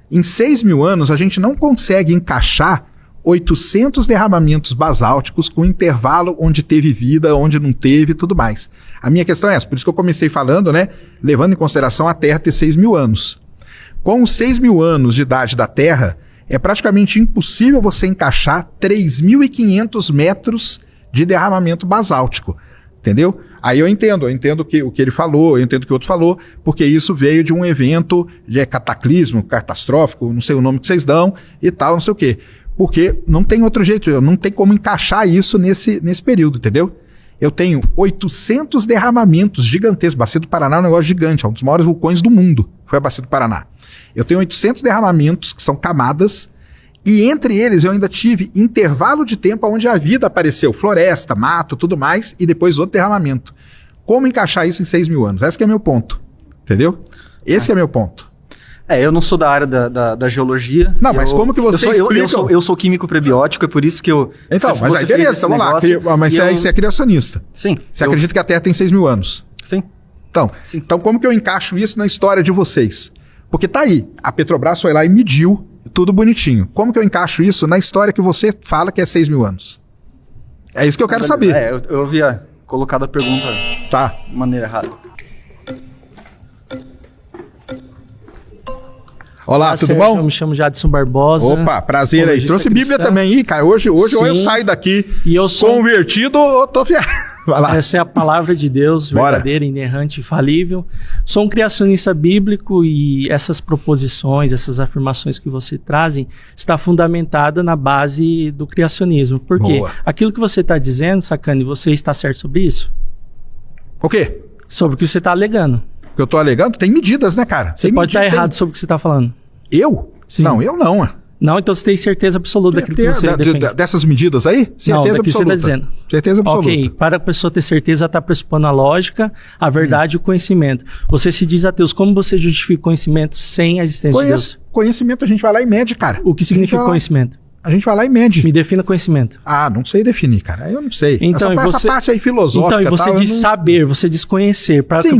em 6.000 anos, a gente não consegue encaixar 800 derramamentos basálticos com intervalo onde teve vida, onde não teve e tudo mais. A minha questão é essa, por isso que eu comecei falando, né, levando em consideração a Terra ter 6.000 anos. Com os 6.000 anos de idade da Terra, é praticamente impossível você encaixar 3.500 metros de derramamento basáltico, entendeu? Aí eu entendo o que ele falou, eu entendo o que o outro falou, porque isso veio de um evento cataclismo, catastrófico, não sei o nome que vocês dão e tal, não sei o quê. Porque não tem outro jeito, não tem como encaixar isso nesse período, entendeu? Eu tenho 800 derramamentos gigantescos. Bacia do Paraná é um negócio gigante, é um dos maiores vulcões do mundo, foi a Bacia do Paraná. Eu tenho 800 derramamentos, que são camadas, e entre eles eu ainda tive intervalo de tempo onde a vida apareceu, floresta, mato, tudo mais, e depois outro derramamento. Como encaixar isso em 6.000 anos? Esse que é meu ponto, entendeu? Esse que é meu ponto. Eu não sou da área da geologia. Não, mas como que você explica? Eu sou químico prebiótico, é por isso que eu... Então, mas aí beleza, vamos lá. Mas você é criacionista. Sim. Você acredita que a Terra tem 6.000 anos? Sim. Então como que eu encaixo isso na história de vocês? Porque tá aí, a Petrobras foi lá e mediu tudo bonitinho. Como que eu encaixo isso na história que você fala que é 6.000 anos? É isso que eu quero saber. Eu havia colocado a pergunta de maneira errada. Olá, tudo bom? Eu me chamo Jadson Barbosa. Opa, prazer aí. Trouxe Bíblia também. Ih, cara, hoje ou eu saio daqui convertido ou tô fiado. Vai lá. Essa é a palavra de Deus, verdadeira, inerrante, infalível. Sou um criacionista bíblico e essas proposições, essas afirmações que você trazem, está fundamentada na base do criacionismo. Por quê? Aquilo que você está dizendo, Sacani, você está certo sobre isso? O quê? Sobre o que você está alegando. O que eu estou alegando? Tem medidas, né, cara? Você pode estar errado sobre o que você está falando. Eu? Sim. Não, eu não. Não, então você tem certeza absoluta daquilo que você defende. Dessas medidas aí? Certeza não, daqui absoluta. Você está dizendo. Certeza absoluta. Ok, para a pessoa ter certeza, está pressupondo a lógica, a verdade e o conhecimento. Você se diz ateus, como você justifica o conhecimento sem a existência de Deus? Conhecimento a gente vai lá e mede, cara. O que significa conhecimento? A gente vai lá e mede. Me defina conhecimento. Ah, não sei definir, cara. Eu não sei. Então, essa parte aí filosófica. Então, e você diz saber, você diz conhecer. Para que a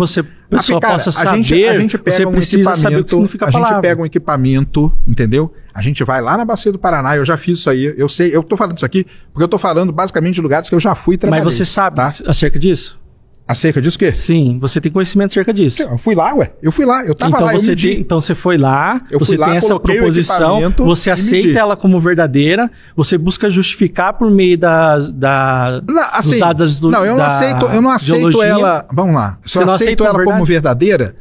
pessoa possa saber, a gente pega você precisa saber o que significa a palavra. A gente pega um equipamento, entendeu? A gente vai lá na Bacia do Paraná, eu já fiz isso aí. Eu sei, eu tô falando isso aqui porque eu tô falando basicamente de lugares que eu já fui trabalhar. Mas você sabe acerca disso? Acerca disso o quê? Sim, você tem conhecimento acerca disso. Eu fui lá, eu tava então lá, então você foi lá, você tem essa proposição, você aceita ela como verdadeira, você busca justificar por meio dos dados do Não, eu não aceito ela, vamos lá, se eu aceito ela como verdadeira,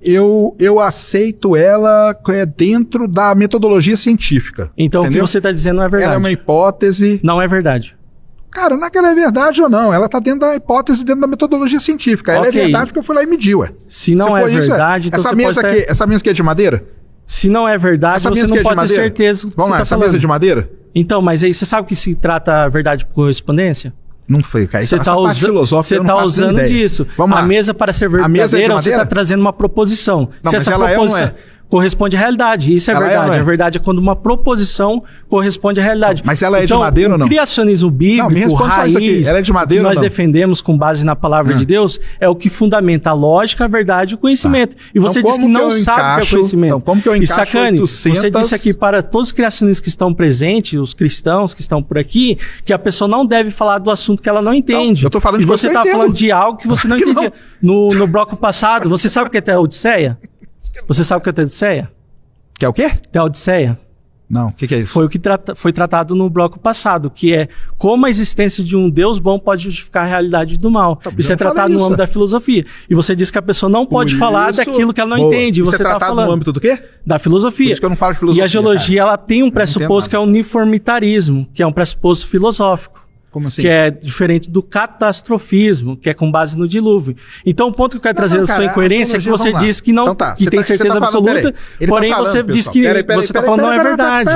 eu aceito ela dentro da metodologia científica. Então entendeu? O que você está dizendo não é verdade. Ela é uma hipótese. Não é verdade. Cara, não é que ela é verdade ou não. Ela tá dentro da hipótese, dentro da metodologia científica. Ela é verdade porque eu fui lá e medi, ué. Se não é verdade, então essa mesa aqui é de madeira? Se não é verdade, você não pode ter certeza do que Vamos lá, essa mesa é de madeira? Então, mas aí você sabe que se trata a verdade por correspondência? Não foi, cara. Você está usando disso. Vamos lá. A mesa, para ser verdadeira, você está trazendo uma proposição. Não, se essa proposição corresponde à realidade, isso é ela verdade. A verdade é quando uma proposição corresponde à realidade. Mas ela é de madeira ou não? O criacionismo bíblico, raiz, ela é de madeira que ou nós defendemos com base na palavra de Deus, é o que fundamenta a lógica, a verdade e o conhecimento. E você diz que não sabe o que é conhecimento. Então, como que eu encaixo e Sacani, 800... você disse aqui para todos os criacionistas que estão presentes, os cristãos que estão por aqui, que a pessoa não deve falar do assunto que ela não entende. Não, eu tô falando de você está falando de algo que você não entendia. No bloco passado, você sabe o que é Teodiceia? Você sabe o que é Teodiceia? Que é o quê? Teodiceia. Não, o que é isso? Foi o que foi tratado no bloco passado, que é como a existência de um Deus bom pode justificar a realidade do mal. Isso é tratado no âmbito da filosofia. E você diz que a pessoa não pode falar daquilo que ela não entende. Isso é tratado no âmbito do quê? Da filosofia. Por isso que eu não falo de filosofia. E a geologia, ela tem um pressuposto que é o uniformitarismo, que é um pressuposto filosófico. Como assim? Que é diferente do catastrofismo, que é com base no dilúvio. Então, o ponto que eu quero trazer da sua incoerência é que você diz que não, que tem certeza absoluta, porém você diz que você está falando não é verdade.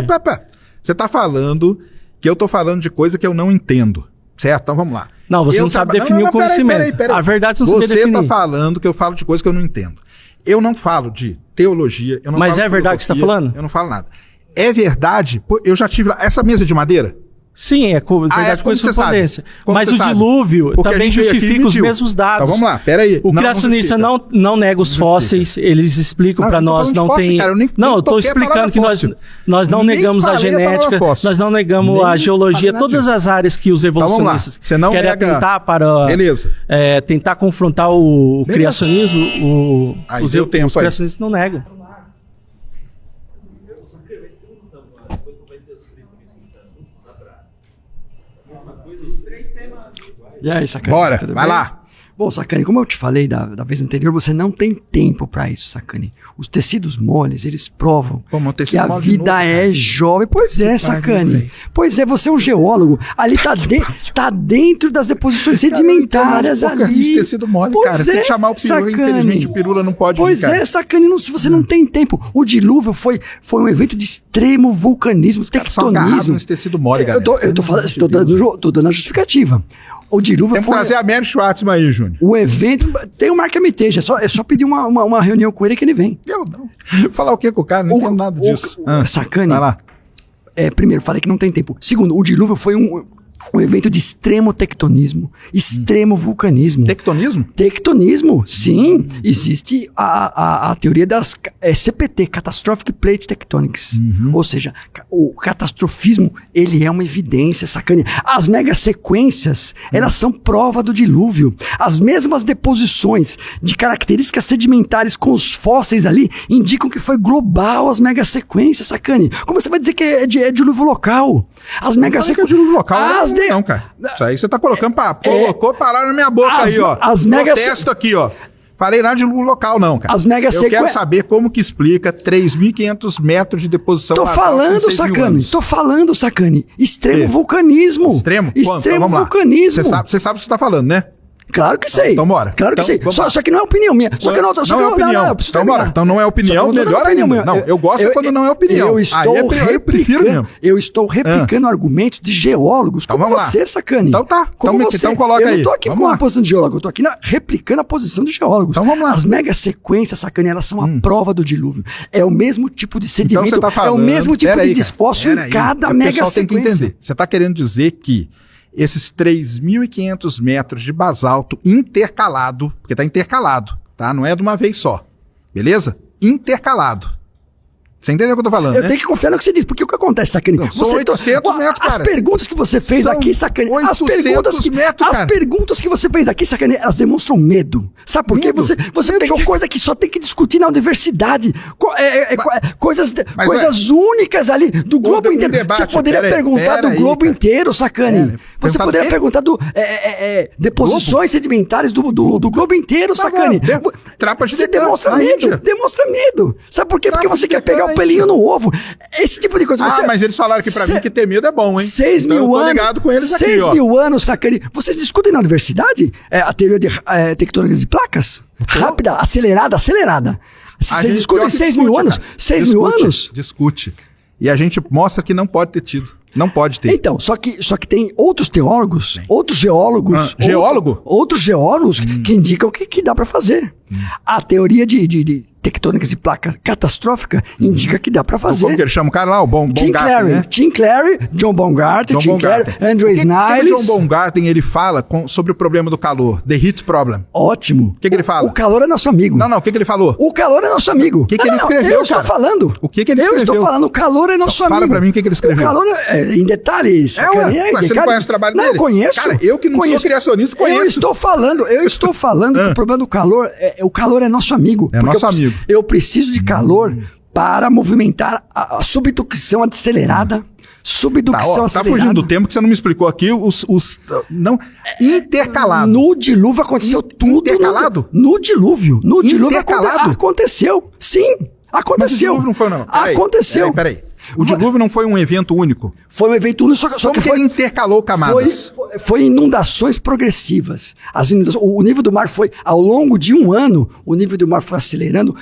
Você está falando que eu estou falando de coisa que eu não entendo, certo? Então vamos lá. Não, você não sabe definir o conhecimento. Peraí. A verdade você não sabe definir. Você está falando que eu falo de coisa que eu não entendo. Eu não falo de teologia, eu não Mas falo é verdade que você está falando? Eu não falo nada. É verdade, eu já tive lá, essa mesa de madeira? Sim, é verdade com correspondência. Mas o dilúvio também justifica os mesmos dados. Então vamos lá, peraí. O criacionista não nega os fósseis, eles explicam para nós, não tem... Não, eu estou explicando que nós não negamos a genética, nós não negamos a geologia, todas as áreas que os evolucionistas querem atentar para tentar confrontar o criacionismo, os criacionistas não negam. E aí, Sacani? Bora, vai lá. Bom, Sacani, como eu te falei da vez anterior, você não tem tempo para isso, Sacani. Os tecidos moles, eles provam que a vida é jovem. Pois é, Sacani. Pois é, você é um geólogo. Ali tá dentro das deposições sedimentares ali. De tecido mole, pois cara. Tem que chamar o Pirula. Infelizmente, o Pirula não pode Pois é, Sacani, se você não tem tempo. O dilúvio foi um evento de extremo vulcanismo, tectonismo. Nesse tecido mole, galera. Eu tô dando a justificativa. O dilúvio Tem que trazer a Mary Schwartzman aí, Júnior. O evento... Tem o Mark Armitage, é só pedir uma reunião com ele que ele vem. Eu não. Falar o que com o cara? Não entendo nada disso. Sacani. Vai lá. Primeiro, falei que não tem tempo. Segundo, o dilúvio foi um evento de extremo tectonismo, extremo vulcanismo. Tectonismo? Tectonismo, sim. Existe a teoria das CPT, Catastrophic Plate Tectonics. Ou seja, o catastrofismo, ele é uma evidência, Sacani. As megasequências, elas são prova do dilúvio. As mesmas deposições de características sedimentares com os fósseis ali indicam que foi global as megasequências, Sacani. Como você vai dizer que é dilúvio local? As megasequências... dilúvio local não, cara. Isso aí você tá colocando colocou parar na minha boca aí, ó. Protesto aqui, ó. Falei nada de local, não, cara. Eu quero saber como que explica 3.500 metros de deposição. Tô falando, Sacani. Extremo vulcanismo. Extremo? Extremo vulcanismo. Você sabe o que você tá falando, né? Claro que sei. Então bora. Claro que sei. Só que não é opinião minha. Só que não é opinião. Então bora. Então não é opinião, melhor ainda. Não, eu gosto quando não é opinião. Eu estou replicando argumentos de geólogos como você, Sacani. Então tá. Então coloca aí. Eu não tô aqui com a posição de geólogo, eu tô aqui replicando a posição de geólogos. Então vamos lá. As megasequências, Sacani, elas são a prova do dilúvio. É o mesmo tipo de sedimento, então, tá falando, é o mesmo tipo de desfóssil em cada megasequência. O pessoal tem que entender. Você tá querendo dizer que esses 3.500 metros de basalto intercalado, porque tá intercalado, tá? Não é de uma vez só, beleza? Intercalado. Você entendeu o que eu tô falando, Eu tenho que confiar no que você diz, porque o que acontece, Sacani? São 800 metros, cara. As perguntas que você fez aqui, Sacani... As perguntas que você fez aqui, Sacani, elas demonstram medo. Sabe por quê? Você pegou coisa que só tem que discutir na universidade. Coisas únicas ali, do globo inteiro. Você poderia perguntar do globo inteiro, Sacani. Você poderia perguntar deposições sedimentares do globo inteiro, Sacani. Você demonstra medo. Sabe por quê? Porque você quer pegar o pelinho no ovo. Esse tipo de coisa. Mas eles falaram que pra mim que ter medo é bom, hein? 6 mil anos. Eu tô ligado com eles aqui, 6 mil anos, Sacani. Vocês discutem na universidade a teoria de tectônica de placas? Rápida, acelerada. Vocês discutem 6 mil anos? 6 mil anos? Discute. E a gente mostra que não pode ter tido. Não pode ter. Então, só que tem outros teólogos, outros geólogos... Geólogo? Outros geólogos que indicam que dá para fazer. A teoria de tectônicas de placa catastrófica indica que dá para fazer. Como que ele chama o cara lá? O Baumgarten, né? Tim Clary, John Baumgarten, Andrew Sniles. O John Baumgarten, ele fala sobre o problema do calor, the heat problem. Ótimo. O que ele fala? O calor é nosso amigo. Não, o que ele falou? O calor é nosso amigo. O que ele escreveu, eu estou falando. O que ele escreveu? Eu estou falando, o calor é nosso amigo. Fala pra mim o que ele escreveu. O calor em detalhes. Você não conhece o trabalho dele? Não, conheço. Cara, eu que não sou criacionista, conheço. Eu estou falando que o problema do calor, o calor é nosso amigo. É nosso amigo. Eu preciso de calor para movimentar a subducção acelerada. Subducção acelerada. Tá fugindo do tempo que você não me explicou aqui. Não, intercalado. No dilúvio aconteceu tudo. Intercalado? No dilúvio. No dilúvio intercalado? Aconteceu. Sim, aconteceu. Mas o dilúvio não foi, não. Aconteceu. Peraí. O dilúvio não foi um evento único? Foi um evento único, só que ele intercalou camadas? Foi inundações progressivas. O nível do mar foi, ao longo de um ano, o nível do mar foi acelerando.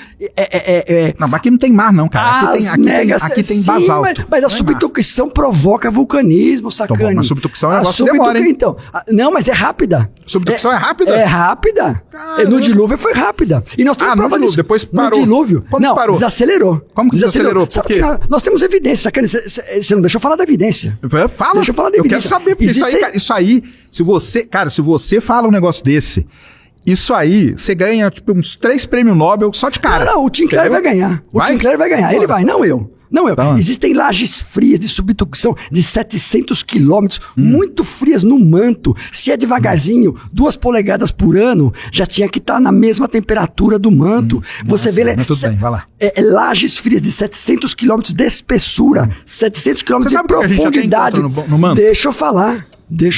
Não, mas aqui não tem mar não, cara. Aqui tem basalto. Mas a subducção provoca vulcanismo, sacane. Tá bom, mas subducção é um negócio que demora, hein? Então, não, mas é rápida. Subdução é rápida? É rápida. No dilúvio foi rápida. E nós temos prova disso. Depois parou. No dilúvio. Como parou? Desacelerou. Como que desacelerou? Por quê? Nós temos evidência, sacane. Você não deixa eu falar da evidência. Fala. Deixa eu falar da evidência. Eu quero saber, porque isso aí, se você fala um negócio desse, isso aí, você ganha tipo uns 3 prêmios Nobel só de cara. Não, o Tim Clary vai ganhar. Tim Clary vai ganhar. Ele vai, não eu. Existem lajes frias de subducção de 700 quilômetros, muito frias no manto. Se é devagarzinho, 2 polegadas por ano, já tinha que estar na mesma temperatura do manto. Você vê... Tudo bem, vai lá. Lajes frias de 700 quilômetros de espessura, 700 quilômetros de profundidade. No manto? Deixa eu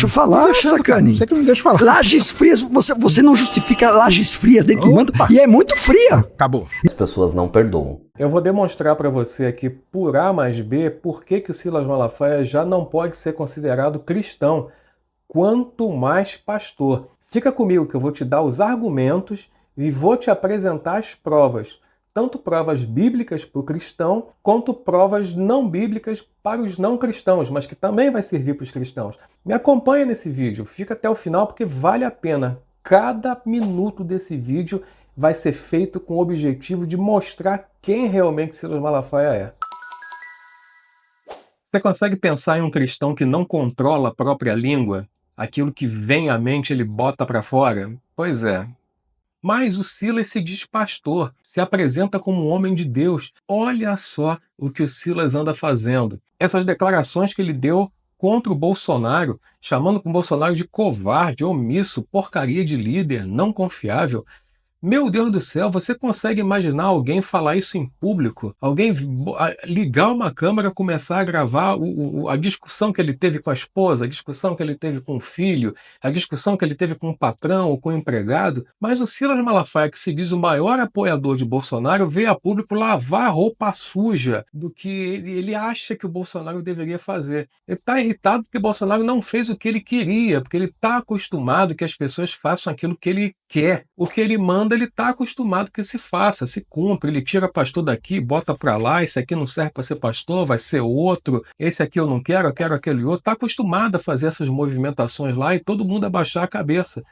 falar, sacane. Você que não deixa falar. Lajes frias, você não justifica lajes frias dentro do manto, e é muito fria. Acabou. As pessoas não perdoam. Eu vou demonstrar para você aqui, por A mais B, por que o Silas Malafaia já não pode ser considerado cristão, quanto mais pastor. Fica comigo que eu vou te dar os argumentos e vou te apresentar as provas. Tanto provas bíblicas para o cristão, quanto provas não bíblicas para os não cristãos, mas que também vai servir para os cristãos. Me acompanha nesse vídeo, fica até o final porque vale a pena. Cada minuto desse vídeo vai ser feito com o objetivo de mostrar quem realmente Silas Malafaia é. Você consegue pensar em um cristão que não controla a própria língua? Aquilo que vem à mente ele bota para fora? Pois é. Mas o Silas se diz pastor, se apresenta como um homem de Deus. Olha só o que o Silas anda fazendo. Essas declarações que ele deu contra o Bolsonaro, chamando o Bolsonaro de covarde, omisso, porcaria de líder, não confiável. Meu Deus do céu, você consegue imaginar alguém falar isso em público? Alguém ligar uma câmera, começar a gravar a discussão que ele teve com a esposa, a discussão que ele teve com o filho, a discussão que ele teve com o patrão ou com o empregado? Mas o Silas Malafaia, que se diz o maior apoiador de Bolsonaro, veio a público lavar a roupa suja do que ele acha que o Bolsonaro deveria fazer. Ele está irritado porque o Bolsonaro não fez o que ele queria, porque ele está acostumado que as pessoas façam aquilo que ele quer. O que ele manda, ele está acostumado que se faça, se cumpra. Ele tira pastor daqui, bota para lá, esse aqui não serve para ser pastor, vai ser outro, esse aqui eu não quero, eu quero aquele outro. Está acostumado a fazer essas movimentações lá e todo mundo abaixar a cabeça.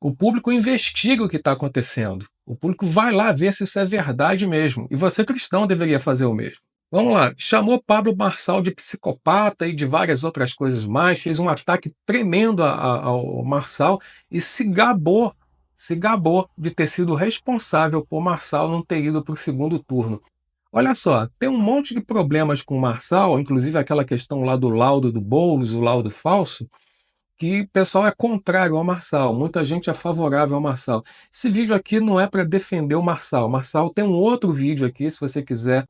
O público investiga o que está acontecendo. O público vai lá ver se isso é verdade mesmo. E você, cristão, deveria fazer o mesmo. Vamos lá, chamou Pablo Marçal de psicopata e de várias outras coisas mais, fez um ataque tremendo ao Marçal e se gabou de ter sido responsável por Marçal não ter ido para o segundo turno. Olha só, tem um monte de problemas com o Marçal, inclusive aquela questão lá do laudo do Boulos, o laudo falso, que o pessoal é contrário ao Marçal, muita gente é favorável ao Marçal. Esse vídeo aqui não é para defender o Marçal. Marçal tem um outro vídeo aqui, se você quiser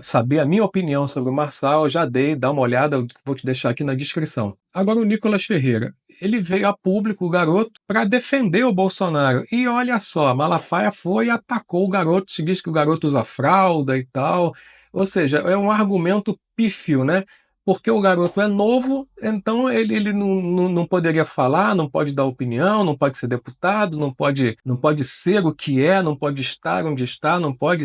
saber a minha opinião sobre o Marçal, eu já dei, dá uma olhada, vou te deixar aqui na descrição. Agora o Nicolas Ferreira, ele veio a público, o garoto, para defender o Bolsonaro. E olha só, Malafaia foi e atacou o garoto, se diz que o garoto usa fralda e tal. Ou seja, é um argumento pífio, né? Porque o garoto é novo, então ele não poderia falar, não pode dar opinião, não pode ser deputado, não pode ser o que é, não pode estar onde está, não pode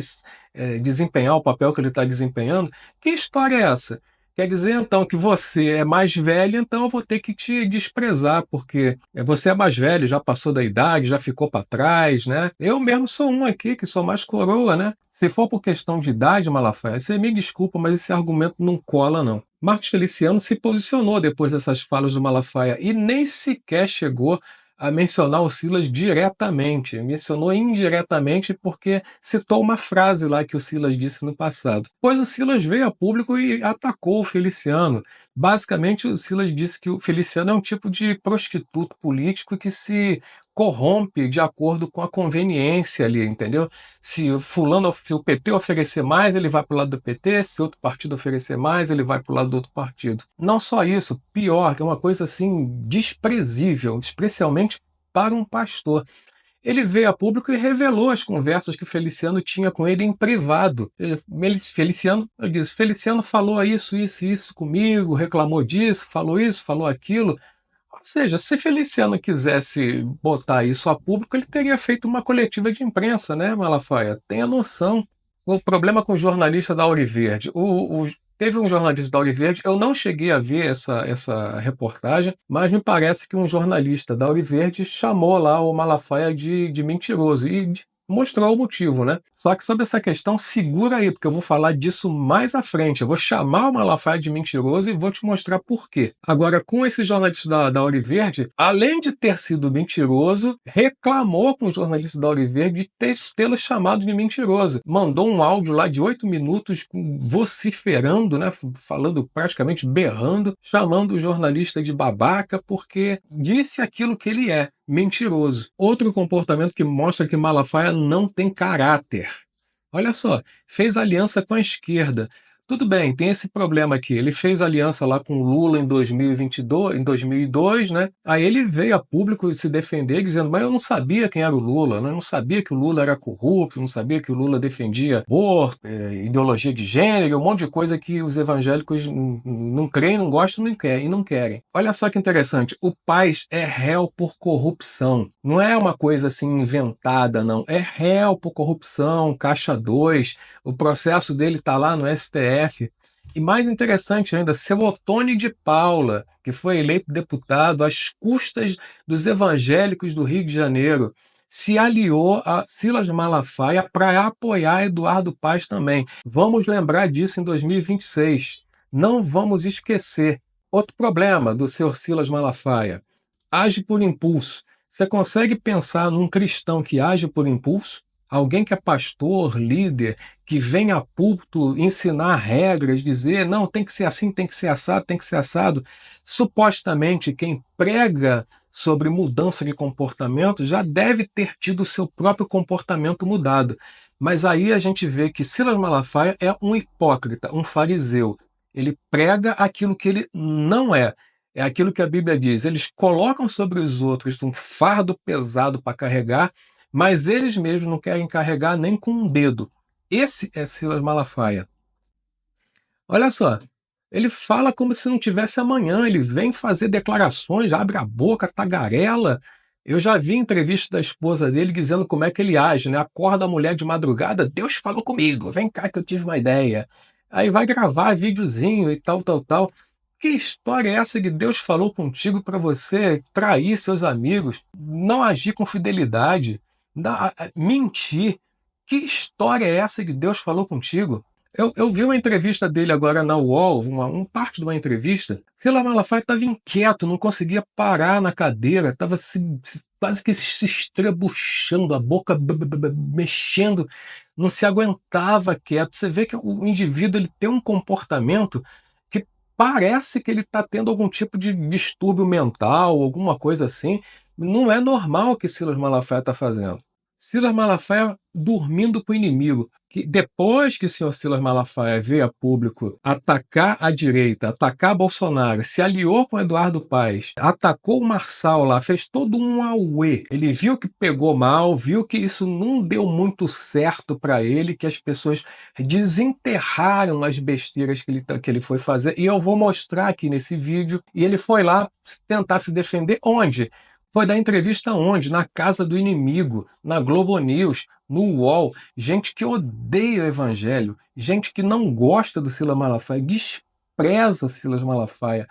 desempenhar o papel que ele está desempenhando. Que história é essa? Quer dizer, então, que você é mais velho, então eu vou ter que te desprezar, porque você é mais velho, já passou da idade, já ficou para trás, né? Eu mesmo sou um aqui, que sou mais coroa, né? Se for por questão de idade, Malafaia, você me desculpa, mas esse argumento não cola, não. Marcos Feliciano se posicionou depois dessas falas do Malafaia e nem sequer chegou a mencionar o Silas diretamente, mencionou indiretamente porque citou uma frase lá que o Silas disse no passado. Pois o Silas veio a público e atacou o Feliciano. Basicamente, o Silas disse que o Feliciano é um tipo de prostituto político que se corrompe de acordo com a conveniência ali, entendeu? Se o PT oferecer mais, ele vai para o lado do PT, se outro partido oferecer mais, ele vai para o lado do outro partido. Não só isso, pior, que é uma coisa assim desprezível, especialmente para um pastor. Ele veio a público e revelou as conversas que o Feliciano tinha com ele em privado. Feliciano falou isso comigo, reclamou disso, falou aquilo. Ou seja, se Feliciano quisesse botar isso a público, ele teria feito uma coletiva de imprensa, né, Malafaia? Tenha noção. O problema com o jornalista da Auriverde. Teve um jornalista da Auriverde, eu não cheguei a ver essa reportagem, mas me parece que um jornalista da Auriverde chamou lá o Malafaia de mentiroso e mostrou o motivo, né? Só que sobre essa questão, segura aí, porque eu vou falar disso mais à frente. Eu vou chamar o Malafaia de mentiroso e vou te mostrar por quê. Agora, com esse jornalista da Auriverde, além de ter sido mentiroso, reclamou com o jornalista da Auriverde de tê-lo chamado de mentiroso. Mandou um áudio lá de 8 minutos vociferando, né? Falando praticamente berrando, chamando o jornalista de babaca porque disse aquilo que ele é. Mentiroso. Outro comportamento que mostra que Malafaia não tem caráter. Olha só, fez aliança com a esquerda. Tudo bem, tem esse problema aqui. Ele fez aliança lá com Lula em 2002, né? Aí ele veio a público se defender dizendo, mas eu não sabia quem era o Lula, né? Eu não sabia que o Lula era corrupto, não sabia que o Lula defendia aborto, ideologia de gênero, um monte de coisa que os evangélicos não creem, não gostam e não querem. Olha só que interessante, o Paz é réu por corrupção. Não é uma coisa assim inventada, não. É réu por corrupção, caixa 2, o processo dele está lá no STF. E mais interessante ainda, seu Otônio de Paula, que foi eleito deputado às custas dos evangélicos do Rio de Janeiro, se aliou a Silas Malafaia para apoiar Eduardo Paes também. Vamos lembrar disso em 2026. Não vamos esquecer. Outro problema do senhor Silas Malafaia, age por impulso. Você consegue pensar num cristão que age por impulso? Alguém que é pastor, líder, que vem a púlpito ensinar regras, dizer, não, tem que ser assim, tem que ser assado, tem que ser assado. Supostamente, quem prega sobre mudança de comportamento já deve ter tido o seu próprio comportamento mudado. Mas aí a gente vê que Silas Malafaia é um hipócrita, um fariseu. Ele prega aquilo que ele não é. É aquilo que a Bíblia diz. Eles colocam sobre os outros um fardo pesado para carregar, mas eles mesmos não querem carregar nem com um dedo. Esse é Silas Malafaia. Olha só, ele fala como se não tivesse amanhã, ele vem fazer declarações, abre a boca, tagarela. Eu já vi entrevista da esposa dele dizendo como é que ele age, né? Acorda a mulher de madrugada, Deus falou comigo, vem cá que eu tive uma ideia. Aí vai gravar videozinho e tal. Que história é essa que Deus falou contigo para você trair seus amigos, não agir com fidelidade? Mentir. Que história é essa que Deus falou contigo? Eu vi uma entrevista dele agora na UOL, uma parte de uma entrevista. Silas Malafaia estava inquieto, não conseguia parar na cadeira, estava quase que se estrebuchando, a boca mexendo, não se aguentava quieto. Você vê que o indivíduo ele tem um comportamento que parece que ele está tendo algum tipo de distúrbio mental, alguma coisa assim. Não é normal o que Silas Malafaia está fazendo. Silas Malafaia dormindo com o inimigo. Que depois que o senhor Silas Malafaia veio a público atacar a direita, atacar Bolsonaro, se aliou com Eduardo Paes, atacou o Marçal lá, fez todo um auê. Ele viu que pegou mal, viu que isso não deu muito certo para ele, que as pessoas desenterraram as besteiras que ele foi fazer. E eu vou mostrar aqui nesse vídeo. E ele foi lá tentar se defender onde? Foi dar entrevista onde? Na casa do inimigo, na Globo News, no UOL. Gente que odeia o evangelho, gente que não gosta do Silas Malafaia, despreza Silas Malafaia.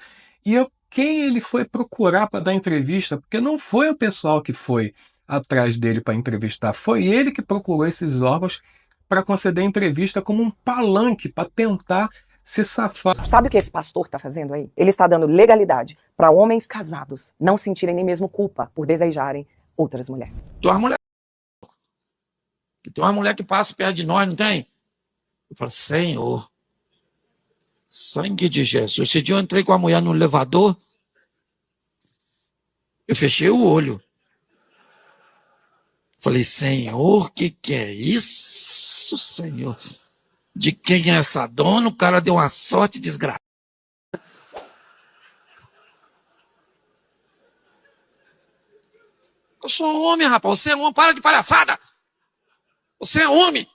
Quem ele foi procurar para dar entrevista, porque não foi o pessoal que foi atrás dele para entrevistar, foi ele que procurou esses órgãos para conceder entrevista como um palanque para tentar se safar. Sabe o que esse pastor está fazendo aí? Ele está dando legalidade para homens casados não sentirem nem mesmo culpa por desejarem outras mulheres. Tem uma mulher que passa perto de nós, não tem? Eu falo, Senhor, sangue de Jesus. Esse dia eu entrei com a mulher no elevador, eu fechei o olho. Falei, Senhor, que é isso, Senhor? De quem é essa dona? O cara deu uma sorte desgraçada. Eu sou homem, rapaz. Você é homem, para de palhaçada. Você é homem.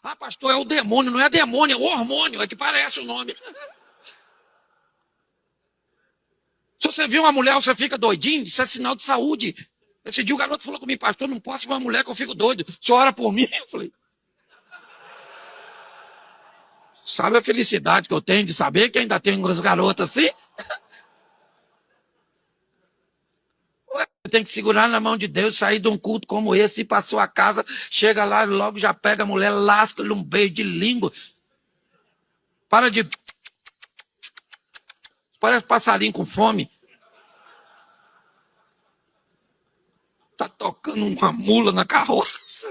Ah, pastor, é o demônio. Não é demônio, é o hormônio. É que parece o nome. Se você viu uma mulher, você fica doidinho. Isso é sinal de saúde. Esse dia o garoto falou comigo, pastor, não posso ver uma mulher que eu fico doido. O senhor ora por mim? Eu falei... Sabe a felicidade que eu tenho de saber que ainda tem umas garotas assim? Você tem que segurar na mão de Deus, sair de um culto como esse, ir para sua casa, chega lá e logo já pega a mulher, lasca-lhe um beijo de língua. Para de... Parece passarinho com fome. Tá tocando uma mula na carroça.